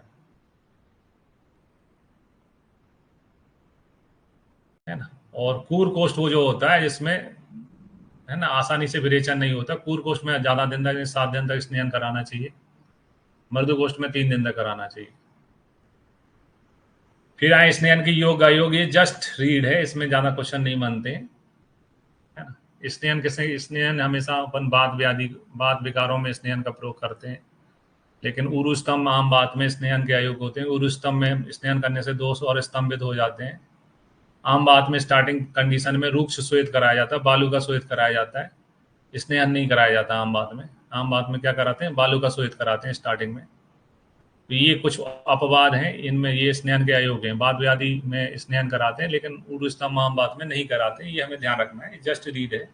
है ना। और कूर कोष्ठ वो जो होता है जिसमें है ना आसानी से विरेचन नहीं होता। कूर कोष्ठ में ज्यादा दिन तक, 7 दिन तक स्नेहन कराना चाहिए। मृदु कोष्ठ में 3 दिन तक कराना चाहिए। फिर आए स्नेहन की योग अयोग। ये जस्ट रीड है, इसमें ज्यादा क्वेश्चन नहीं बनते हैं, है ना। स्नेहन किसे? स्नेहन हमेशा अपन बात विकारों में स्नेहन का प्रयोग करते हैं, लेकिन उरुस्तम आम बात में स्नेहन के अयोग होते हैं। उरुस्तम में स्नेहन करने से दोष और स्तंभित हो जाते हैं। आम बात में स्टार्टिंग कंडीशन में रूक्ष श्वेत कराया जाता है, बालू का श्वेत कराया जाता है। स्नेहन नहीं कराया जाता आम बात में। आम बात में क्या कराते हैं, बालू का शोधित कराते हैं स्टार्टिंग में। तो ये कुछ अपवाद हैं, इनमें ये स्नेहन के अयोग्य हैं। वाद व्याधि में स्नेहन कराते हैं लेकिन ऊर्ध्व स्तंभ आम बात में नहीं कराते हैं, ये हमें ध्यान रखना है। जस्ट रीड है।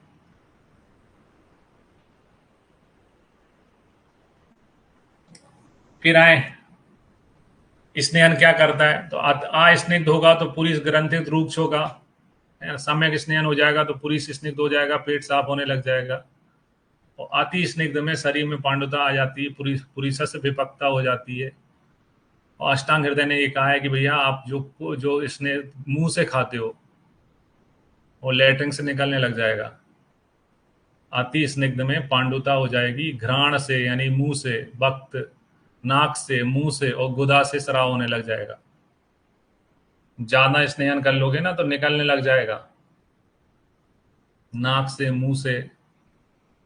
फिर आए, स्नेहन क्या करता है, तो अस्निग्ध होगा तो पूरी ग्रंथित रूक्ष होगा, सम्यक स्नेहन हो जाएगा तो पूरी स्निग्ध हो जाएगा, पेट साफ होने लग जाएगा। और अति स्निग्ध में शरीर में पांडुता आ जाती है, पूरी पूरी सस्य विपक्ता हो जाती है। और अष्टांग हृदय ने ये कहा है कि भैया आप जो जो इसने मुंह से खाते हो वो लैट्रिन से निकलने लग जाएगा। अति स्निग्ध में पांडुता हो जाएगी, घ्राण से यानी मुंह से, वक्त नाक से, मुंह से और गुदा से स्राव होने लग जाएगा। ज्यादा स्नेहन कर लोगे ना तो निकलने लग जाएगा, नाक से, मुंह से,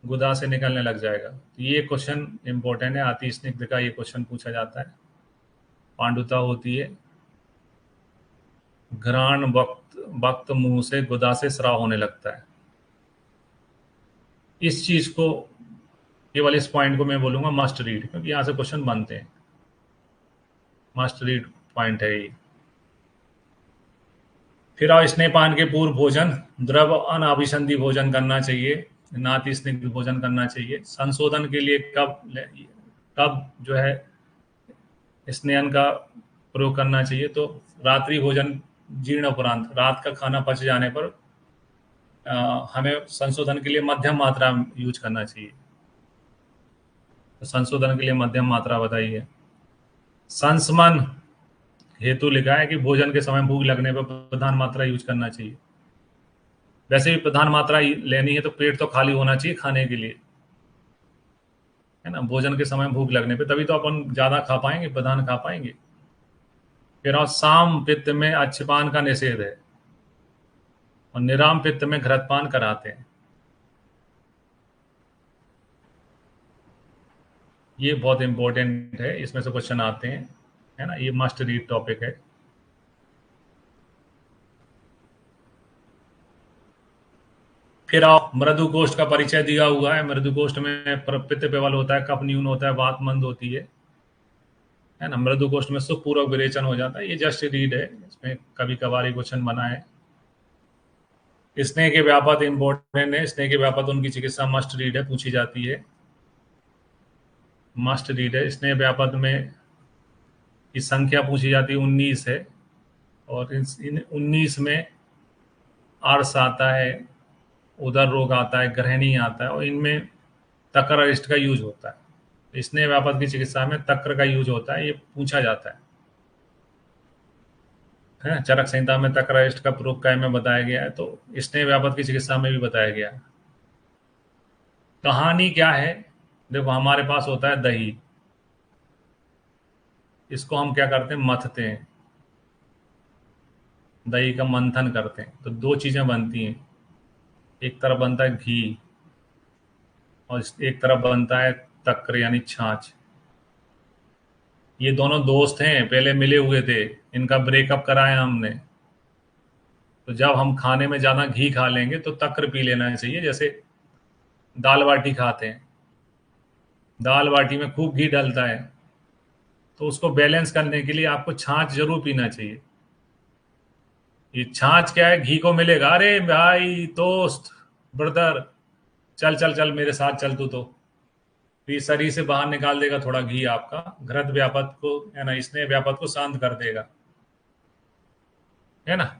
गुदा से निकलने लग जाएगा। तो ये क्वेश्चन इंपॉर्टेंट है, अति स्निग्ध का ये क्वेश्चन पूछा जाता है। पांडुता होती है, घ्राण, वक्त वक्त, मुंह से, गुदा से स्राव होने लगता है। इस चीज को, केवल इस पॉइंट को मैं बोलूंगा मस्ट रीड, क्योंकि यहां से क्वेश्चन बनते हैं। मस्ट रीड पॉइंट है ये। फिर आओ, स्नेहपान के पूर्व भोजन, द्रव अनाभिसंधि भोजन करना चाहिए, नाति स्निग्ध भोजन करना चाहिए। संशोधन के लिए कब कब जो है स्नेहन का प्रयोग करना चाहिए, तो रात्रि भोजन जीर्ण उपरांत, रात का खाना पच जाने पर हमें संशोधन के लिए मध्यम मात्रा यूज करना चाहिए। तो संशोधन के लिए मध्यम मात्रा बताइए। संस्मरण हेतु लिखा है कि भोजन के समय भूख लगने पर प्रधान मात्रा यूज करना चाहिए। वैसे भी प्रधान मात्रा लेनी है तो पेट तो खाली होना चाहिए खाने के लिए, है ना। भोजन के समय भूख लगने पे तभी तो अपन ज्यादा खा पाएंगे, प्रधान खा पाएंगे। फिर और साम पित्त में अच्छपान का निषेध है और निराम पित्त में घृतपान कराते हैं। ये बहुत इंपॉर्टेंट है, इसमें से क्वेश्चन आते हैं, है ना। ये मस्ट रीड टॉपिक है। फिर आओ, मृदु कोष्ठ का परिचय दिया हुआ है। मृदु कोष्ठ में पित्त प्रबल होता है, कफ न्यून होता है, वात मंद होती है ना। मृदु कोष्ठ में सुखपूर्वक विरेचन हो जाता है। ये जस्ट रीड है, इसमें कभी कभार क्वेश्चन बना है। स्नेह के व्यापक इंपॉर्टेंट है, स्नेह के व्यापक उनकी चिकित्सा मस्ट रीड है, पूछी जाती है, मस्ट रीड है। स्नेह व्यापक में की संख्या पूछी जाती है, 19 है। और इन 19 में आर्स आता है, उदर रोग आता है, ग्रहणी आता है, और इनमें तक्र अरिष्ट का यूज होता है। स्नेह व्यापक की चिकित्सा में तक्र का यूज होता है, ये पूछा जाता है। चरक संहिता में तक्र अरिष्ट का प्रयोग काय में बताया गया है, तो स्नेह व्यापक की चिकित्सा में भी बताया गया है। कहानी क्या है, देखो हमारे पास होता है दही, इसको हम क्या करते हैं, मथते हैं, दही का मंथन करते हैं, तो दो चीजें बनती हैं। एक तरफ बनता है घी और एक तरफ बनता है तक्र यानी छाछ। ये दोनों दोस्त हैं, पहले मिले हुए थे, इनका ब्रेकअप कराया हमने। तो जब हम खाने में ज्यादा घी खा लेंगे तो तक्र पी लेना चाहिए। जैसे दाल बाटी खाते हैं, दाल बाटी में खूब घी डलता है, तो उसको बैलेंस करने के लिए आपको छाछ जरूर पीना चाहिए। ये छाछ क्या है, घी को मिलेगा, अरे भाई दोस्त, ब्रदर, चल चल चल मेरे साथ चल तू, तो ये शरीर से बाहर निकाल देगा थोड़ा घी आपका, घृत व्यापक को, है ना, स्नेह व्यापक को शांत कर देगा, है ना।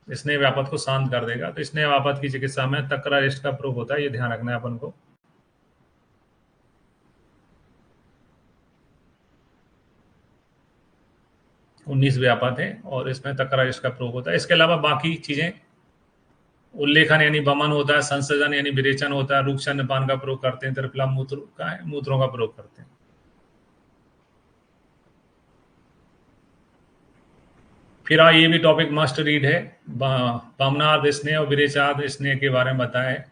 स्नेह व्यापक को शांत कर देगा। तो स्नेह व्यापक की चिकित्सा में तक्र अरिष्ट का प्रयोग होता है, ये ध्यान रखना है अपन को। उन्नीस व्यापक है और इसमें तक्र अरिष्ट का प्रयोग होता है। इसके अलावा बाकी चीजें, उल्लेखन यानी वमन होता है, संसर्जन यानी विरेचन होता है, रूक्ष अन्नपान का प्रयोग करते हैं, त्रिफला मूत्र का है, मूत्रों का प्रयोग करते हैं। फिर ये भी टॉपिक मस्ट रीड है, वामनार्ध स्नेह और विरेचार्ध स्नेह के बारे में बताया है।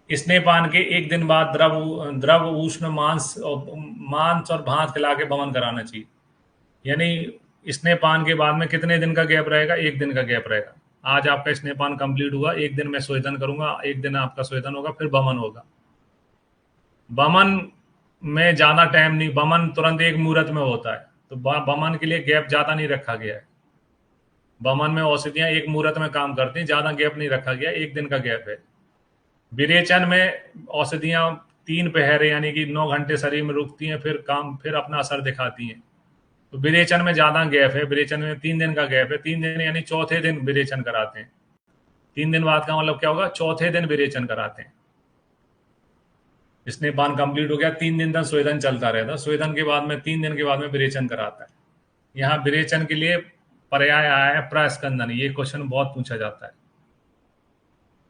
स्नेहपान के एक दिन बाद द्रव उष्ण मांस और भात खिला के वमन कराना चाहिए। यानी स्नेहपान के बाद में कितने दिन का गैप रहेगा, एक दिन का गैप रहेगा। आज आपका स्नेहपान कंप्लीट हुआ, एक दिन मैं स्वेदन करूंगा, एक दिन आपका स्वेदन होगा, फिर बमन होगा। बमन में ज्यादा टाइम नहीं, बमन तुरंत एक मुहूर्त में होता है, तो बमन के लिए गैप ज्यादा नहीं रखा गया है। बमन में औषधियां एक मुहूर्त में काम करती हैं, ज्यादा गैप नहीं रखा गया, एक दिन का गैप है। विरेचन में औषधियां 3 पहर यानी कि 9 घंटे शरीर में रुकती हैं, फिर अपना असर दिखाती हैं। तो विरेचन में ज्यादा गैप है, विरेचन में 3 दिन का गैप है, 3 दिन यानी चौथे दिन विरेचन कराते हैं। 3 दिन बाद का मतलब क्या होगा, चौथे दिन विरेचन कराते हैं। स्तनपान कंप्लीट हो गया, 3 दिन तक स्वेदन चलता रहता, स्वेदन के बाद में 3 दिन के बाद में विरेचन कराता है। यहाँ विरेचन के लिए पर्याय आया है प्रायस्कंदन, ये क्वेश्चन बहुत पूछा जाता है।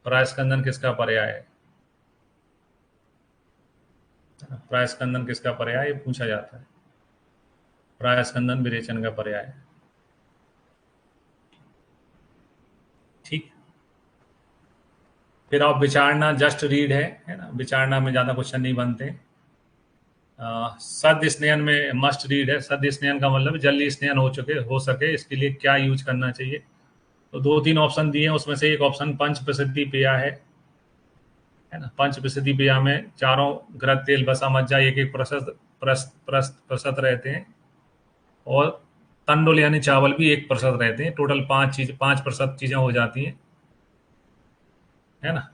प्रायस्कंदन किसका पर्याय है? प्रायस्कंदन किसका पर्याय, ये पूछा जाता है। प्रायस्कंदन विरेचन का पर्याय है। ठीक। फिर आप विचारना जस्ट रीड है ना, विचारना में ज्यादा क्वेश्चन नहीं बनते। सद स्नेहन में मस्ट रीड है। सद स्नेहन का मतलब जल्दी स्नेहन हो सके इसके लिए क्या यूज करना चाहिए। तो 2-3 ऑप्शन दिए हैं, उसमें से एक ऑप्शन पंच प्रसिद्धि पेया है ना। पंच प्रसिद्धि पेया में चारों घृत तेल बसा मज्जा एक एक प्रतिशत रहते हैं, और तंडुल यानी चावल भी 1% रहते हैं। टोटल 5% चीजें हो जाती हैं, है ना।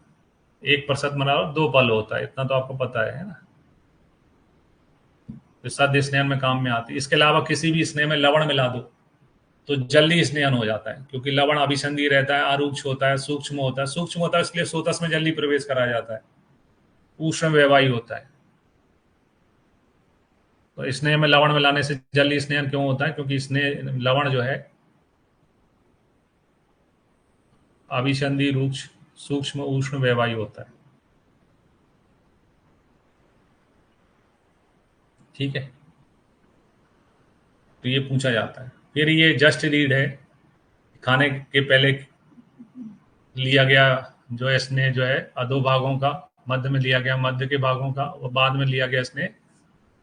1% बनाओ 2 पल होता है, इतना तो आपको पता है ना। तो सद स्नेहन में काम में आती है। इसके अलावा किसी भी स्नेह में लवण मिला दो तो जल्दी स्नेहन हो जाता है, क्योंकि लवण अभिसंधि रहता है, आरूक्ष होता है, सूक्ष्म होता है, इसलिए सोतस में जल्दी प्रवेश करा जाता है, उष्ण व्यवाही होता है। तो स्नेह में लवण मिलाने से जल्दी स्नेहन क्यों होता है, क्योंकि स्नेह लवण जो है अभिसंधि रूक्ष सूक्ष्म उष्ण व्यवाही होता है। ठीक है, तो ये पूछा जाता है। फिर ये जस्ट रीड है, खाने के पहले लिया गया जो स्नेह जो है अधोभागों का, मध्य में लिया गया मध्य के भागों का, और बाद में लिया गया स्नेह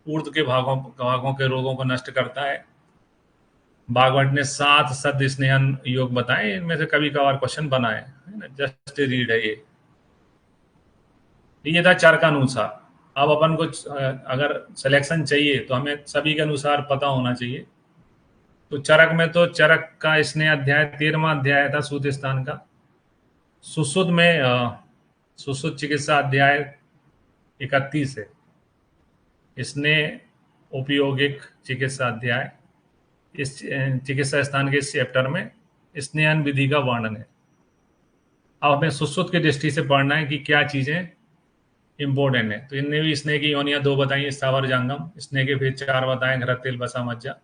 ऊर्ध्व के भागों के रोगों को नष्ट करता है। बागवट ने 7 सद स्नेहन योग बताए, इनमें से कभी कभार क्वेश्चन बनाए, है ना। जस्ट रीड है ये था चर का अनुसार। अब अपन को अगर सिलेक्शन चाहिए तो हमें सभी के अनुसार पता होना चाहिए। तो चरक में तो चरक का स्नेह अध्याय 13वां अध्याय था सूत स्थान का। सुश्रुत में सुश्रुत चिकित्सा अध्याय 31 है। स्नेह उपयोगिक चिकित्सा अध्याय, इस चिकित्सा स्थान के इस चैप्टर में स्नेहन विधि का वर्णन है। अब हमें सुश्रुत की दृष्टि से पढ़ना है कि क्या चीजें इंपॉर्टेंट है। तो इनने भी स्नेह की योनियां 2 बताई, स्थावर जांगम। स्नेह के फिर 4 बताए, घृत तेल बसा मज्जा।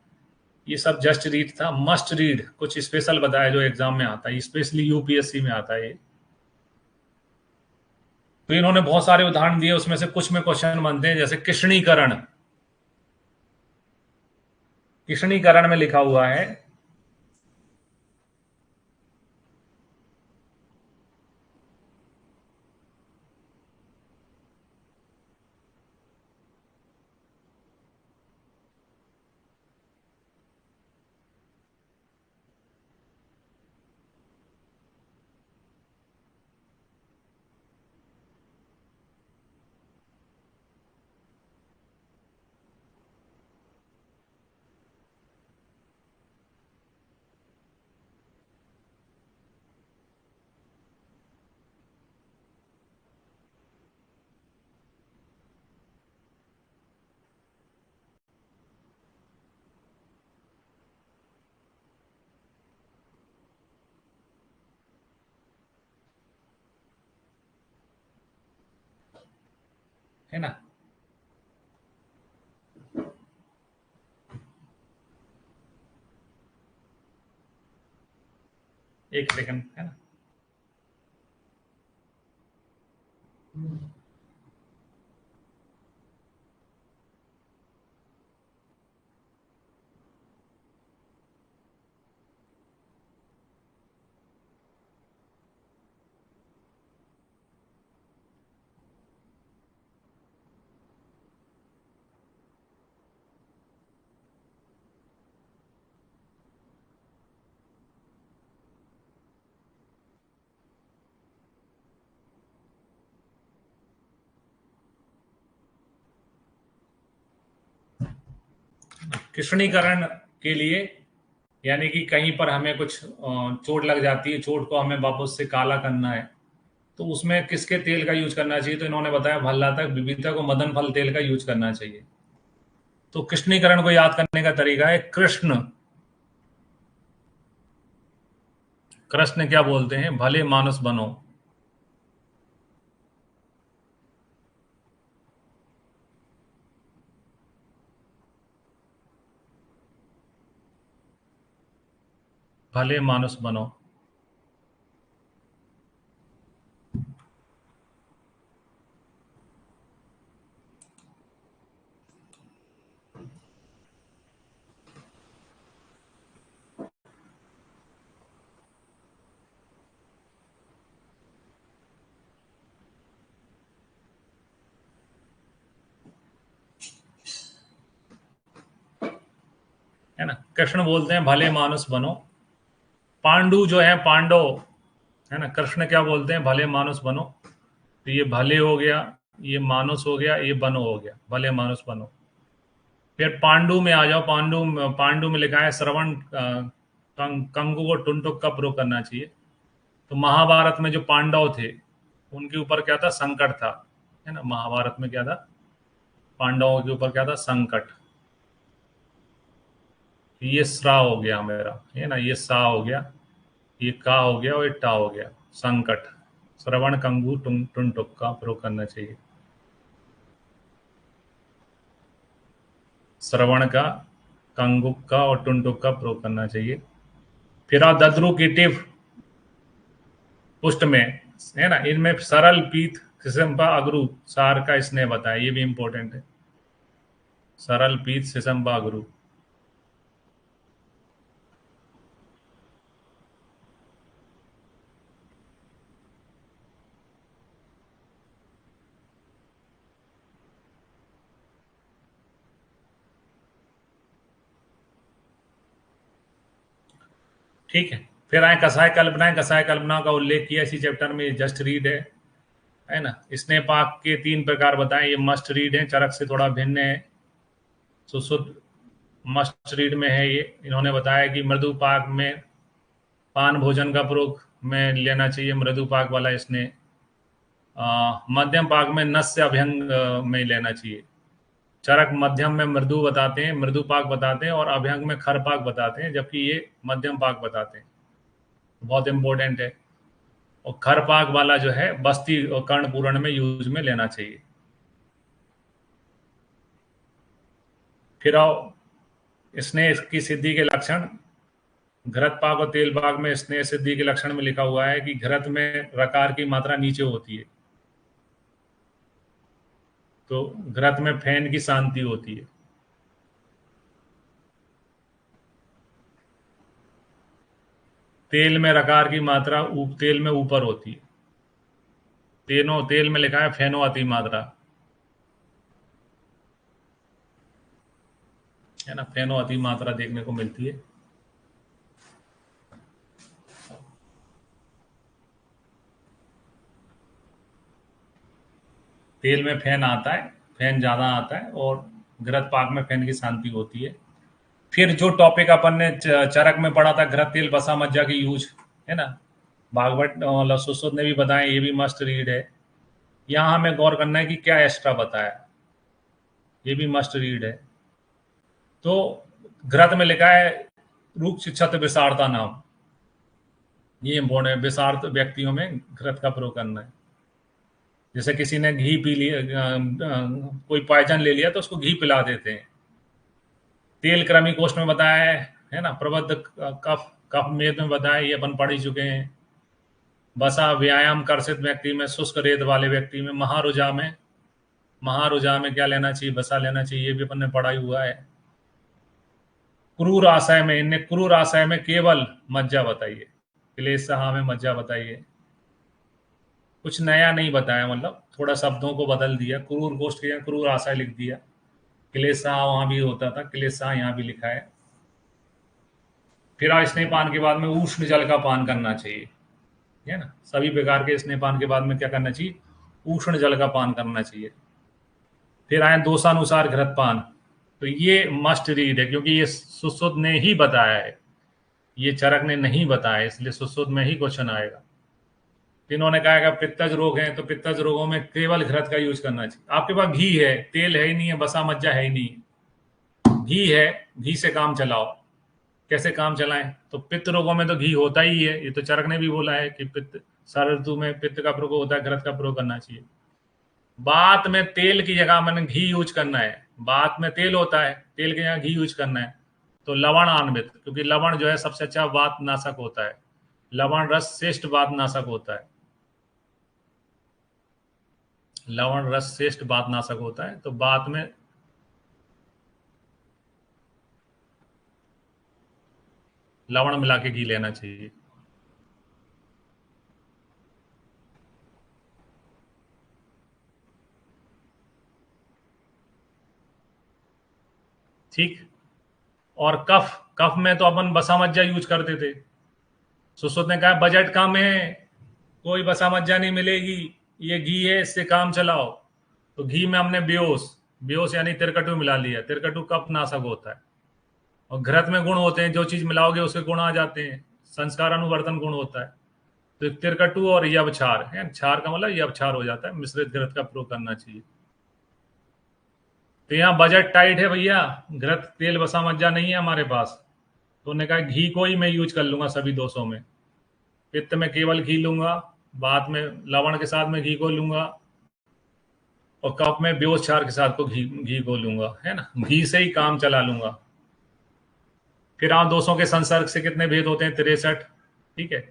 ये सब जस्ट रीड था। मस्ट रीड कुछ स्पेशल बताया जो एग्जाम में आता है, स्पेशली यूपीएससी में आता है ये। तो इन्होंने बहुत सारे उदाहरण दिए, उसमें से कुछ में क्वेश्चन बनते हैं, जैसे कृष्णीकरण। कृष्णीकरण में लिखा हुआ है, है ना। एक सेकंड, है ना। कृष्णीकरण के लिए, यानी कि कहीं पर हमें कुछ चोट लग जाती है, चोट को हमें वापस से काला करना है, तो उसमें किसके तेल का यूज करना चाहिए? तो इन्होंने बताया भल्लातक बिबिता को मदन फल तेल का यूज करना चाहिए। तो कृष्णीकरण को याद करने का तरीका है कृष्ण। कृष्ण क्या बोलते हैं? भले मानुस बनो। भले मानुस बनो। है ना? कृष्ण बोलते हैं भले मानुस बनो। पांडु जो है, पांडव, है ना, कृष्ण क्या बोलते हैं? भले मानुस बनो। तो ये भले हो गया, ये मानुस हो गया, ये बनो हो गया, भले मानुस बनो। फिर पांडु में आ जाओ। पांडु, पांडु में लिखा है श्रवण कंगु को टुनटुक का प्रयोग करना चाहिए। तो महाभारत में जो पांडव थे उनके ऊपर क्या था? संकट था। है ना? महाभारत में क्या था? पांडवों के ऊपर क्या था? संकट। ये श्रा हो गया मेरा, है ना, ये सा हो गया, ये का हो गया और ये टा हो गया, संकट। श्रवण कंगु टुनटुक का प्रयोग करना चाहिए। श्रवण का, कंगुक का और टुनटुक का प्रयोग करना चाहिए। फिर आप दद्रु की टिफ पुष्ट में, है ना, इनमें सरल पीत सिसंपा अगरू सार का इसने बताया, ये भी इंपॉर्टेंट है। सरल पीत सिसंपा अगरू। ठीक है। फिर आए कसाय कल्पनाएं। कसाय कल्पना का उल्लेख किया इसी चैप्टर में, जस्ट रीड है ना। इसने पाक के 3 प्रकार बताए, ये मस्ट रीड है, चरक से थोड़ा भिन्न है। सुश्रुत मस्ट रीड में है ये। इन्होंने बताया कि मृदु पाक में पान भोजन का प्रयोग में लेना चाहिए, मृदु पाक वाला इसने। मध्यम पाक में नस्य अभ्यंग में लेना चाहिए। चरक मध्यम में मृदु बताते हैं, मृदु पाक बताते हैं, और अभ्यंग में खर पाक बताते हैं, जबकि ये मध्यम पाक बताते हैं। बहुत इंपॉर्टेंट है। और खर पाक वाला जो है बस्ती और कर्ण पूरण में यूज में लेना चाहिए। फिर आओ स्नेह की सिद्धि के लक्षण। घृत पाक और तेल पाक में स्नेह सिद्धि के लक्षण में लिखा हुआ है कि घृत में रकार की मात्रा नीचे होती है, तो घृत में फैन की शांति होती है। तेल में रकार की मात्रा तेल में ऊपर होती है। तेल में लिखा है फेनो अति मात्रा, है ना, फेनो अति मात्रा देखने को मिलती है। तेल में फैन आता है, फैन ज्यादा आता है, और घृत पाक में फैन की शांति होती है। फिर जो टॉपिक अपन ने चरक में पढ़ा था, घृत तेल बसा मज्जा की यूज, है ना, भागवत और सुश्रुत ने भी बताया, ये भी मस्ट रीड है। यहाँ हमें गौर करना है कि क्या एक्स्ट्रा बताया, ये भी मस्ट रीड है। तो घृत में लिखा है रूप शिक्षत विसारता नाम, ये इम्पोर्टेंट है। विसार्थ व्यक्तियों में घृत का प्रयोग करना है। जैसे किसी ने घी पी लिया, कोई पॉइजन ले लिया तो उसको घी पिला देते हैं। तेल क्रमी कोष्ठ में बताया है ना। प्रबद्ध कफ, कफ मेद में बताया, ये अपन पढ़ ही चुके हैं। बसा व्यायाम कर्षित व्यक्ति में, शुष्क रेत वाले व्यक्ति में, महारुजा में क्या लेना चाहिए? बसा लेना चाहिए, ये भी अपन ने पढ़ा ही हुआ है। क्रूर आशय में, इनने क्रूर आशय में केवल मज्जा बताइए, क्लेश सहा में मज्जा बताइए। कुछ नया नहीं बताया, मतलब थोड़ा शब्दों को बदल दिया। क्रूर गोष्ठ के यहाँ क्रूर आशय लिख दिया। क्लेश सहा वहां भी होता था, क्लेश सहा यहाँ भी लिखा है। फिर स्नेह पान के बाद में उष्ण जल का पान करना चाहिए, है ना। सभी प्रकार के स्नेह पान के बाद में क्या करना चाहिए? उष्ण जल का पान करना चाहिए। फिर आए दोषानुसार घृत पान। तो ये मस्ट रीड है, क्योंकि ये सुश्रुत ने ही बताया है, ये चरक ने नहीं बताया, इसलिए सुश्रुत में ही क्वेश्चन आएगा। तो इन्होंने कहा कि पित्तज रोग है, तो पित्तज रोगों में केवल घृत का यूज करना चाहिए। आपके पास घी है, तेल है ही नहीं है, बसा मज्जा है ही नहीं है, घी है, घी से काम चलाओ। कैसे काम चलाएं? तो पित्त रोगों में तो घी होता ही है, ये तो चरक ने भी बोला है कि पित्त शरद ऋतु में पित्त का प्रकोप होता है, घृत का प्रयोग करना चाहिए। बात में तेल की जगह मैंने घी यूज करना है, बात में तेल होता है, तेल की जगह घी यूज करना है। तो लवण आन्वित, क्योंकि लवण जो है सबसे अच्छा वात नाशक होता है, लवण रस श्रेष्ठ वात नाशक होता है, लवण रस श्रेष्ठ वात नाशक होता है। तो बात में लवण मिला के घी लेना चाहिए। ठीक। और कफ, कफ में तो अपन बसा मज्जा यूज करते थे। सुश्रुत ने कहा बजट कम है, कोई बसा मज्जा नहीं मिलेगी, ये घी है, इससे काम चलाओ। तो घी में हमने बेओस, बेओस यानी तिरकटू मिला लिया, तिरकटू कफ नाशक होता है। और घृत में गुण होते हैं, जो चीज मिलाओगे उसके गुण आ जाते हैं, संस्कार अनुवर्तन गुण होता है। तो तिरकटू और यवक्षार है, क्षार का मतलब यवक्षार हो जाता है, मिश्रित घृत का प्रयोग करना चाहिए। तो यहाँ बजट टाइट है भैया, घृत तेल बसा मज्जा नहीं है हमारे पास। तो उन्होंने कहा घी को ही मैं यूज कर लूंगा सभी दोषों में। पित्त में केवल घी लूंगा, बाद में लवण के साथ में घी को लूंगा, और कप में बेहोश क्षार के साथ को घी घी को लूंगा, है ना, घी से ही काम चला लूंगा। फिर आप दोषों के संसर्ग से कितने भेद होते हैं? 63। ठीक है।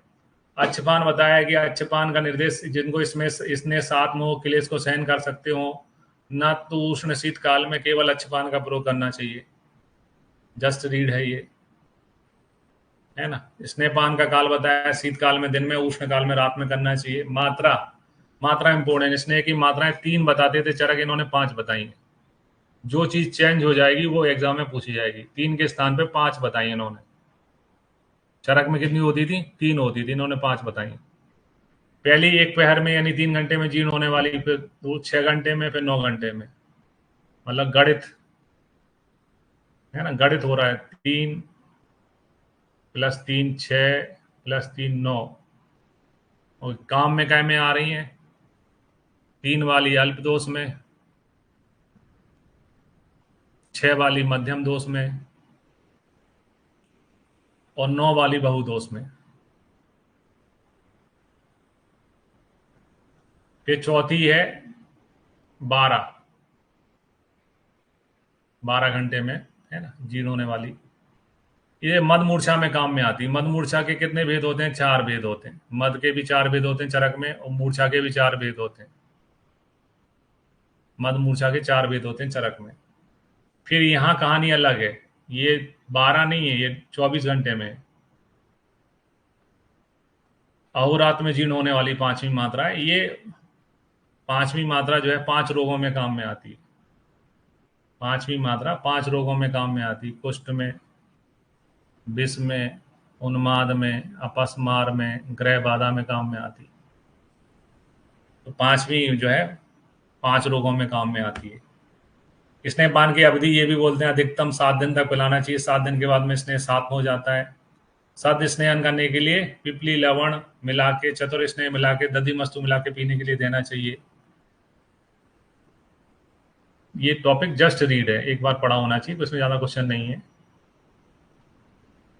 अच्छपान बताया कि अच्छपान का निर्देश जिनको इसमें इसने सात मोह क्लेश को सहन कर सकते हो, न तो उष्ण शीत काल में केवल अच्छपान का प्रयोग करना चाहिए। जस्ट रीड है ये, है ना। स्नेहपान का काल बताया, शीतकाल में दिन में, उष्ण काल में रात में करना चाहिए। मात्रा, मात्रा इंपोर्टेंट, स्नेह की मात्राएं 3 बताते थे चरक, इन्होंने 5 बताई हैं। जो चीज चेंज हो जाएगी वो एग्जाम में पूछी जाएगी, 3 के स्थान पे 5 बताई इन्होंने। चरक में कितनी होती थी? 3 होती थी, इन्होंने 5 बताई। पहली एक पहर में यानी 3 घंटे में जीर्ण होने वाली, फिर 6 घंटे में, फिर 9 घंटे में। मतलब गणित, है ना, गणित हो रहा है। 3 + 3 6 + 3 9। और काम में काय में आ रही हैं? 3 वाली अल्प दोष में, 6 वाली मध्यम दोष में, और 9 वाली बहुदोष में। फिर चौथी है 12, 12 घंटे में, है ना, जीर्ण होने वाली। ये मद मूर्छा में काम में आती है। मद मूर्छा के कितने भेद होते हैं? 4 भेद होते हैं। मद के भी 4 भेद होते हैं चरक में, और मूर्छा के भी 4 भेद होते हैं। मद मूर्छा के 4 भेद होते हैं चरक में। फिर यहाँ कहानी अलग है, ये 12 नहीं है, ये 24 घंटे में है। अहोरात में जीर्ण होने वाली 5वीं मात्रा है ये। 5वीं मात्रा जो है 5 रोगों में काम में आती है। 5वीं मात्रा 5 रोगों में काम में आती है, कुष्ठ में, विष में, उन्माद में, अपस्मार में, ग्रह बाधा में काम में आती है। तो 5वीं जो है 5 रोगों में काम में आती है। स्नेहपान की अवधि ये भी बोलते हैं अधिकतम 7 दिन तक पिलाना चाहिए, 7 दिन के बाद में स्नेह साफ हो जाता है। सद स्नेहन करने के लिए पिपली लवण मिला के, चतुर स्नेह मिला के, दधि मस्तु मिला के पीने के लिए देना चाहिए। ये टॉपिक जस्ट रीड है, एक बार पढ़ा होना चाहिए, उसमें ज्यादा क्वेश्चन नहीं है।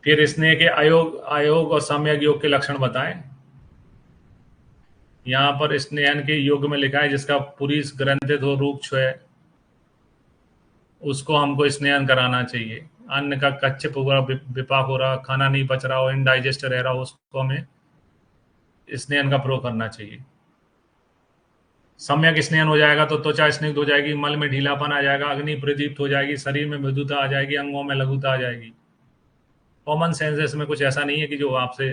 फिर स्नेह के अयोग, अयोग और सम्यक योग के लक्षण बताएं। यहाँ पर स्नेहन के योग में लिखा है जिसका पुरीस ग्रंथित हो, रूप है, उसको हमको स्नेहन कराना चाहिए। अन्न का कच्चे पूरा विपाक हो रहा, खाना नहीं पच रहा हो, इनडाइजेस्ट रह रहा हो, उसको हमें स्नेहन का प्रयोग करना चाहिए। सम्यक स्नेहन हो जाएगा तो त्वचा स्निग्ध हो जाएगी, मल में ढीलापन आ जाएगा, अग्नि प्रदीप्त हो जाएगी, शरीर में मृदुता आ जाएगी, अंगों में लघुता आ जाएगी। कॉमन सेंस में कुछ ऐसा नहीं है कि जो आपसे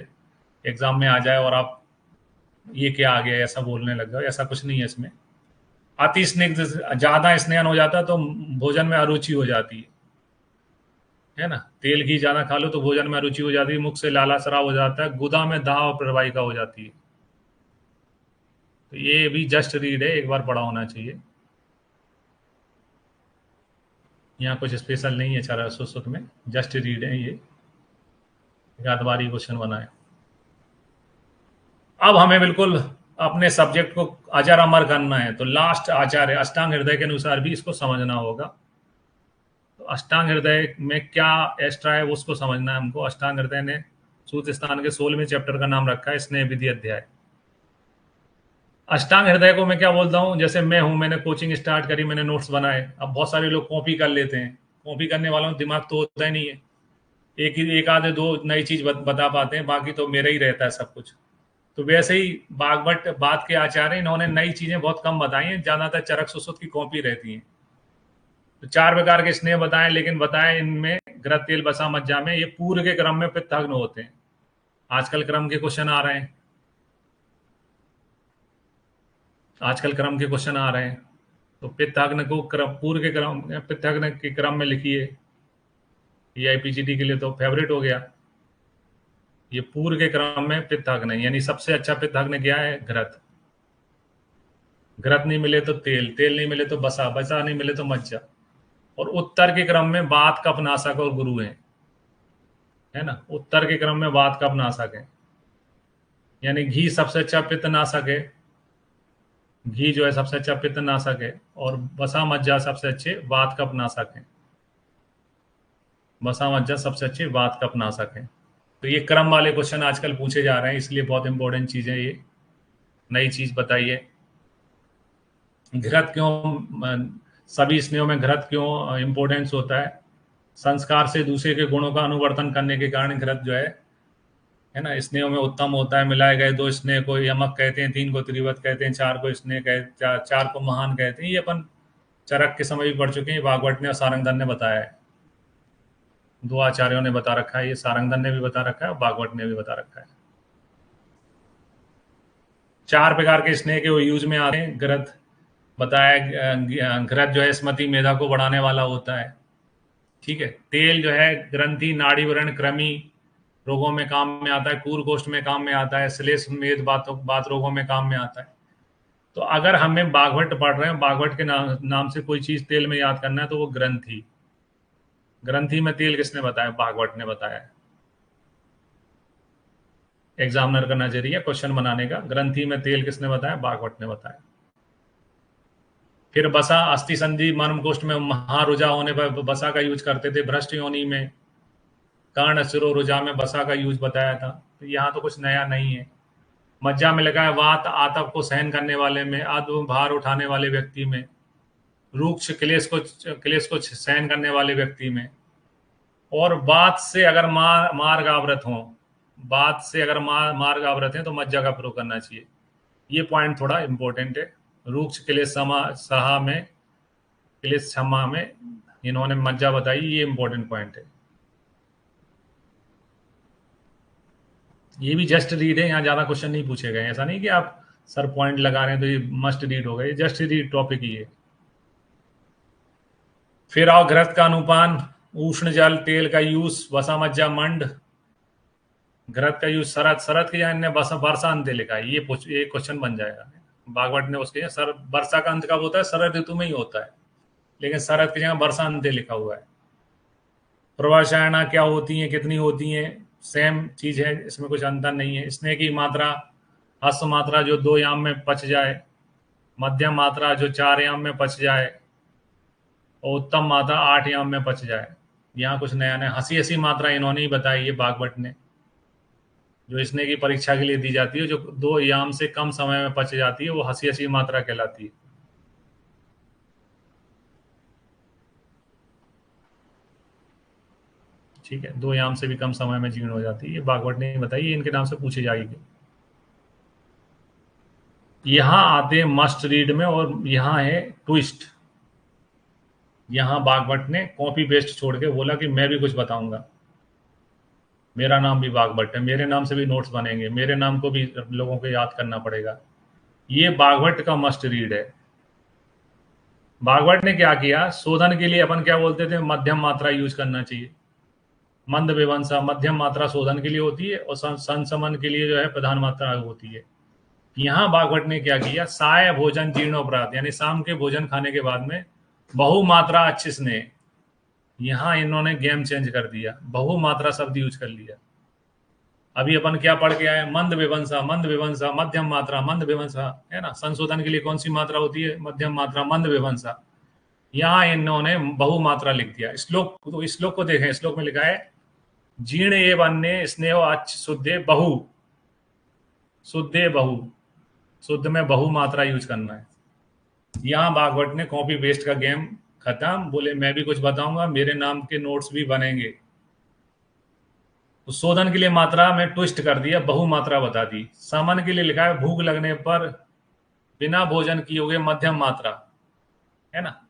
एग्जाम में आ जाए और आप ये क्या आ गया ऐसा बोलने लग जाओ, ऐसा कुछ नहीं है इसमें। अति स्निग्ध, ज्यादा स्नेहन हो जाता है तो भोजन में अरुचि हो जाती है ना। तेल घी ज्यादा खा लो तो भोजन में अरुचि हो जाती है, मुख से लाला सराव हो जाता है, गुदा में दाह और प्रवाहिका हो जाती है। तो ये भी जस्ट रीड है, एक बार पढ़ा होना चाहिए। यहाँ कुछ स्पेशल नहीं है चारा सुश्रुत में, जस्ट रीड है ये, एक आध बार ही क्वेश्चन बना है। अब हमें बिल्कुल अपने सब्जेक्ट को अजर अमर करना है, तो लास्ट आचार्य अष्टांग हृदय के अनुसार भी इसको समझना होगा। तो अष्टांग हृदय में क्या एक्स्ट्रा है उसको समझना है हमको। अष्टांग हृदय ने सूत स्थान के 16वें चैप्टर का नाम रखा है स्नेह विधि अध्याय। अष्टांग हृदय को मैं क्या बोलता हूँ, जैसे मैं हूं, मैंने कोचिंग स्टार्ट करी, मैंने नोट्स बनाए, अब बहुत सारे लोग कॉपी कर लेते हैं। कॉपी करने वालों का दिमाग तो होता ही नहीं है, एक आधे दो नई चीज बता पाते हैं, बाकी तो मेरा ही रहता है सब कुछ। तो वैसे ही बागभट्ट बात के आचार्य, इन्होंने नई चीजें बहुत कम बताई हैं, ज्यादातर चरक सुश्रुत की कॉपी रहती है। तो 4 प्रकार के स्नेह बताए, लेकिन बताए इनमें घृत तेल बसा मज्जा में, ये पूर्व के क्रम में पित्ताग्न होते हैं। आजकल क्रम के क्वेश्चन आ रहे हैं, आजकल क्रम के क्वेश्चन आ रहे हैं। तो पित्ताग्न को पूर्व के क्रम, पित्ताग्न के क्रम में लिखिए, ये आईपीजीटी के लिए तो फेवरेट हो गया। ये पूर्व के क्रम में पित्ताग्न, यानी सबसे अच्छा पित्ताग्न क्या है, घृत। घृत नहीं मिले तो तेल, तेल नहीं मिले तो बसा, बसा नहीं मिले तो मज्जा। और उत्तर के क्रम में वात, कफ, नासक और गुरु है ना। उत्तर के क्रम में वात, कफ, नासक है, यानी घी सबसे अच्छा पित्त नाशक है, घी जो है सबसे अच्छा पित्त नाशक है, और बसा मज्जा सबसे अच्छे वात, कफ, नाशक है। बसा मज्जा सबसे अच्छे वात, कफ, नाशक है। तो ये क्रम वाले क्वेश्चन आजकल पूछे जा रहे हैं, इसलिए बहुत इंपॉर्टेंट चीज है ये, नई चीज बताइए। घृत क्यों, सभी स्नेहों में घृत क्यों इंपॉर्टेंस होता है, संस्कार से दूसरे के गुणों का अनुवर्तन करने के कारण घृत जो है ना, स्नेहों में उत्तम होता है। मिलाए गए 2 स्नेह को यमक कहते हैं, 3 को त्रिवत कहते हैं, 4 को स्नेह कहते, 4 को महान कहते हैं। ये अपन चरक के समय भी पढ़ चुके हैं, भागवत ने और सारंगधर ने बताया है। 2 आचार्यों ने बता रखा है, ये सारंगधर ने भी बता रखा है और भागवत ने भी बता रखा है। 4 प्रकार के स्नेह के वो यूज में आते हैं। घृत बताया, घृत जो है स्मृति मेधा को बढ़ाने वाला होता है, ठीक है। तेल जो है ग्रंथि, नाड़ी, व्रण, कृमि रोगों में काम में आता है, कूर गोष्ठ में काम में आता है, श्लेष मेद बात रोगों में काम में आता है। तो अगर हमें बागवट पढ़ रहे हैं, बागवट के नाम से कोई चीज तेल में याद करना है, तो वो ग्रंथि, ग्रंथि में तेल किसने बताया, बागवट ने बताया है। एग्जामिनर का नजरिया क्वेश्चन बनाने का, ग्रंथि में तेल किसने बताया, बागवट ने बताया। फिर बसा, अस्थि संधि मर्म कोष्ठ में महारुजा होने पर बसा का यूज करते थे। भ्रष्ट योनि में कर्ण सिरो रुजा में बसा का यूज बताया था। तो यहाँ तो कुछ नया नहीं है। मज्जा में लगा है वात, आतप को सहन करने वाले में, अद्व भार उठाने वाले व्यक्ति में, रूक्ष क्लेश को सहन करने वाले व्यक्ति में, और बात से अगर मार्ग आवृत हो, बात से अगर मार्ग आवृत है तो मज्जा का प्रयोग करना चाहिए। ये पॉइंट थोड़ा इंपॉर्टेंट है। रूक्ष क्लेश सहा में, क्लेश क्षमा में इन्होंने मज्जा बताई, ये इंपॉर्टेंट पॉइंट है। ये भी जस्ट रीड है, यहाँ ज्यादा क्वेश्चन नहीं पूछे गए। ऐसा नहीं कि आप सर पॉइंट लगा रहे हैं तो ये मस्ट रीड होगा, ये जस्ट रीड टॉपिक ही है। फिर आओ घृत का अनुपान, उष्ण जल, तेल का यूज, वसा मज्जा मंड। घृत का यूज शरद, शरद के यहाँ वर्षा अंत लिखा है, ये क्वेश्चन बन जाएगा। बागवट ने उसके सर वर्षा का अंत कब होता है, शरद ऋतु में ही होता है, लेकिन शरद की जगह वर्षा अंत लिखा हुआ है। प्रवासायना क्या होती है, कितनी होती है, सेम चीज है, इसमें कुछ अंतर नहीं है। स्नेह की मात्रा, हस्त मात्रा जो 2 याम में पच जाए, मध्यम मात्रा जो 4 याम में पच जाए, और उत्तम मात्रा 8 याम में पच जाए। यहाँ कुछ नया नया हंसी हंसी मात्रा इन्होंने ही बताई है बागवट ने, जो स्नेह की परीक्षा के लिए दी जाती है, जो 2 याम से कम समय में पच जाती है, वो हंसी हंसी मात्रा कहलाती है। ठीक है, 2 याम से भी कम समय में जीर्ण हो जाती है, ये बागवट ने बताई, इनके नाम से पूछी जाएगी। यहां आते मस्ट रीड में, और यहां है ट्विस्ट। यहां बागवट ने कॉपी पेस्ट छोड़ के बोला कि मैं भी कुछ बताऊंगा, मेरा नाम भी बागवट है, मेरे नाम से भी नोट्स बनेंगे, मेरे नाम को भी लोगों को याद करना पड़ेगा। ये बागवट का मस्ट रीड है। बागवट ने क्या किया, शोधन के लिए अपन क्या बोलते थे, मध्यम मात्रा यूज करना चाहिए। मंद विवंसा मध्यम मात्रा शोधन के लिए होती है, और संसमन के लिए जो है प्रधान मात्रा होती है। यहाँ बागवट ने क्या किया, साय भोजन जीर्णोपरात, यानी शाम के भोजन खाने के बाद में बहुमात्रा अच्छे स्नेह, यहां इन्होंने गेम चेंज कर दिया, बहुमात्रा शब्द यूज कर लिया। अभी अपन क्या पढ़ के आए, मंद विभंसा, मंद विभंसा, मध्यम मात्रा, मंद विभंसा, है ना। संशोधन के लिए कौन सी मात्रा होती है, मध्यम मात्रा, मंद विभंसा। यहाँ इन्होंने बहुमात्रा लिख दिया। श्लोक, तो श्लोक को देखें, श्लोक में लिखा है जीर्ण एव अन्य स्नेह अच्छ शुद्धे बहु, शुद्धे बहु, शुद्ध में बहु मात्रा यूज करना है। यहाँ भागवत ने कॉपी पेस्ट का गेम खत्म, बोले मैं भी कुछ बताऊंगा, मेरे नाम के नोट्स भी बनेंगे। तो शोधन के लिए मात्रा में ट्विस्ट कर दिया, बहु मात्रा बता दी। सामान्य के लिए लिखा है भूख लगने पर बिना भोजन किए हुए मध्यम मात्रा, है ना।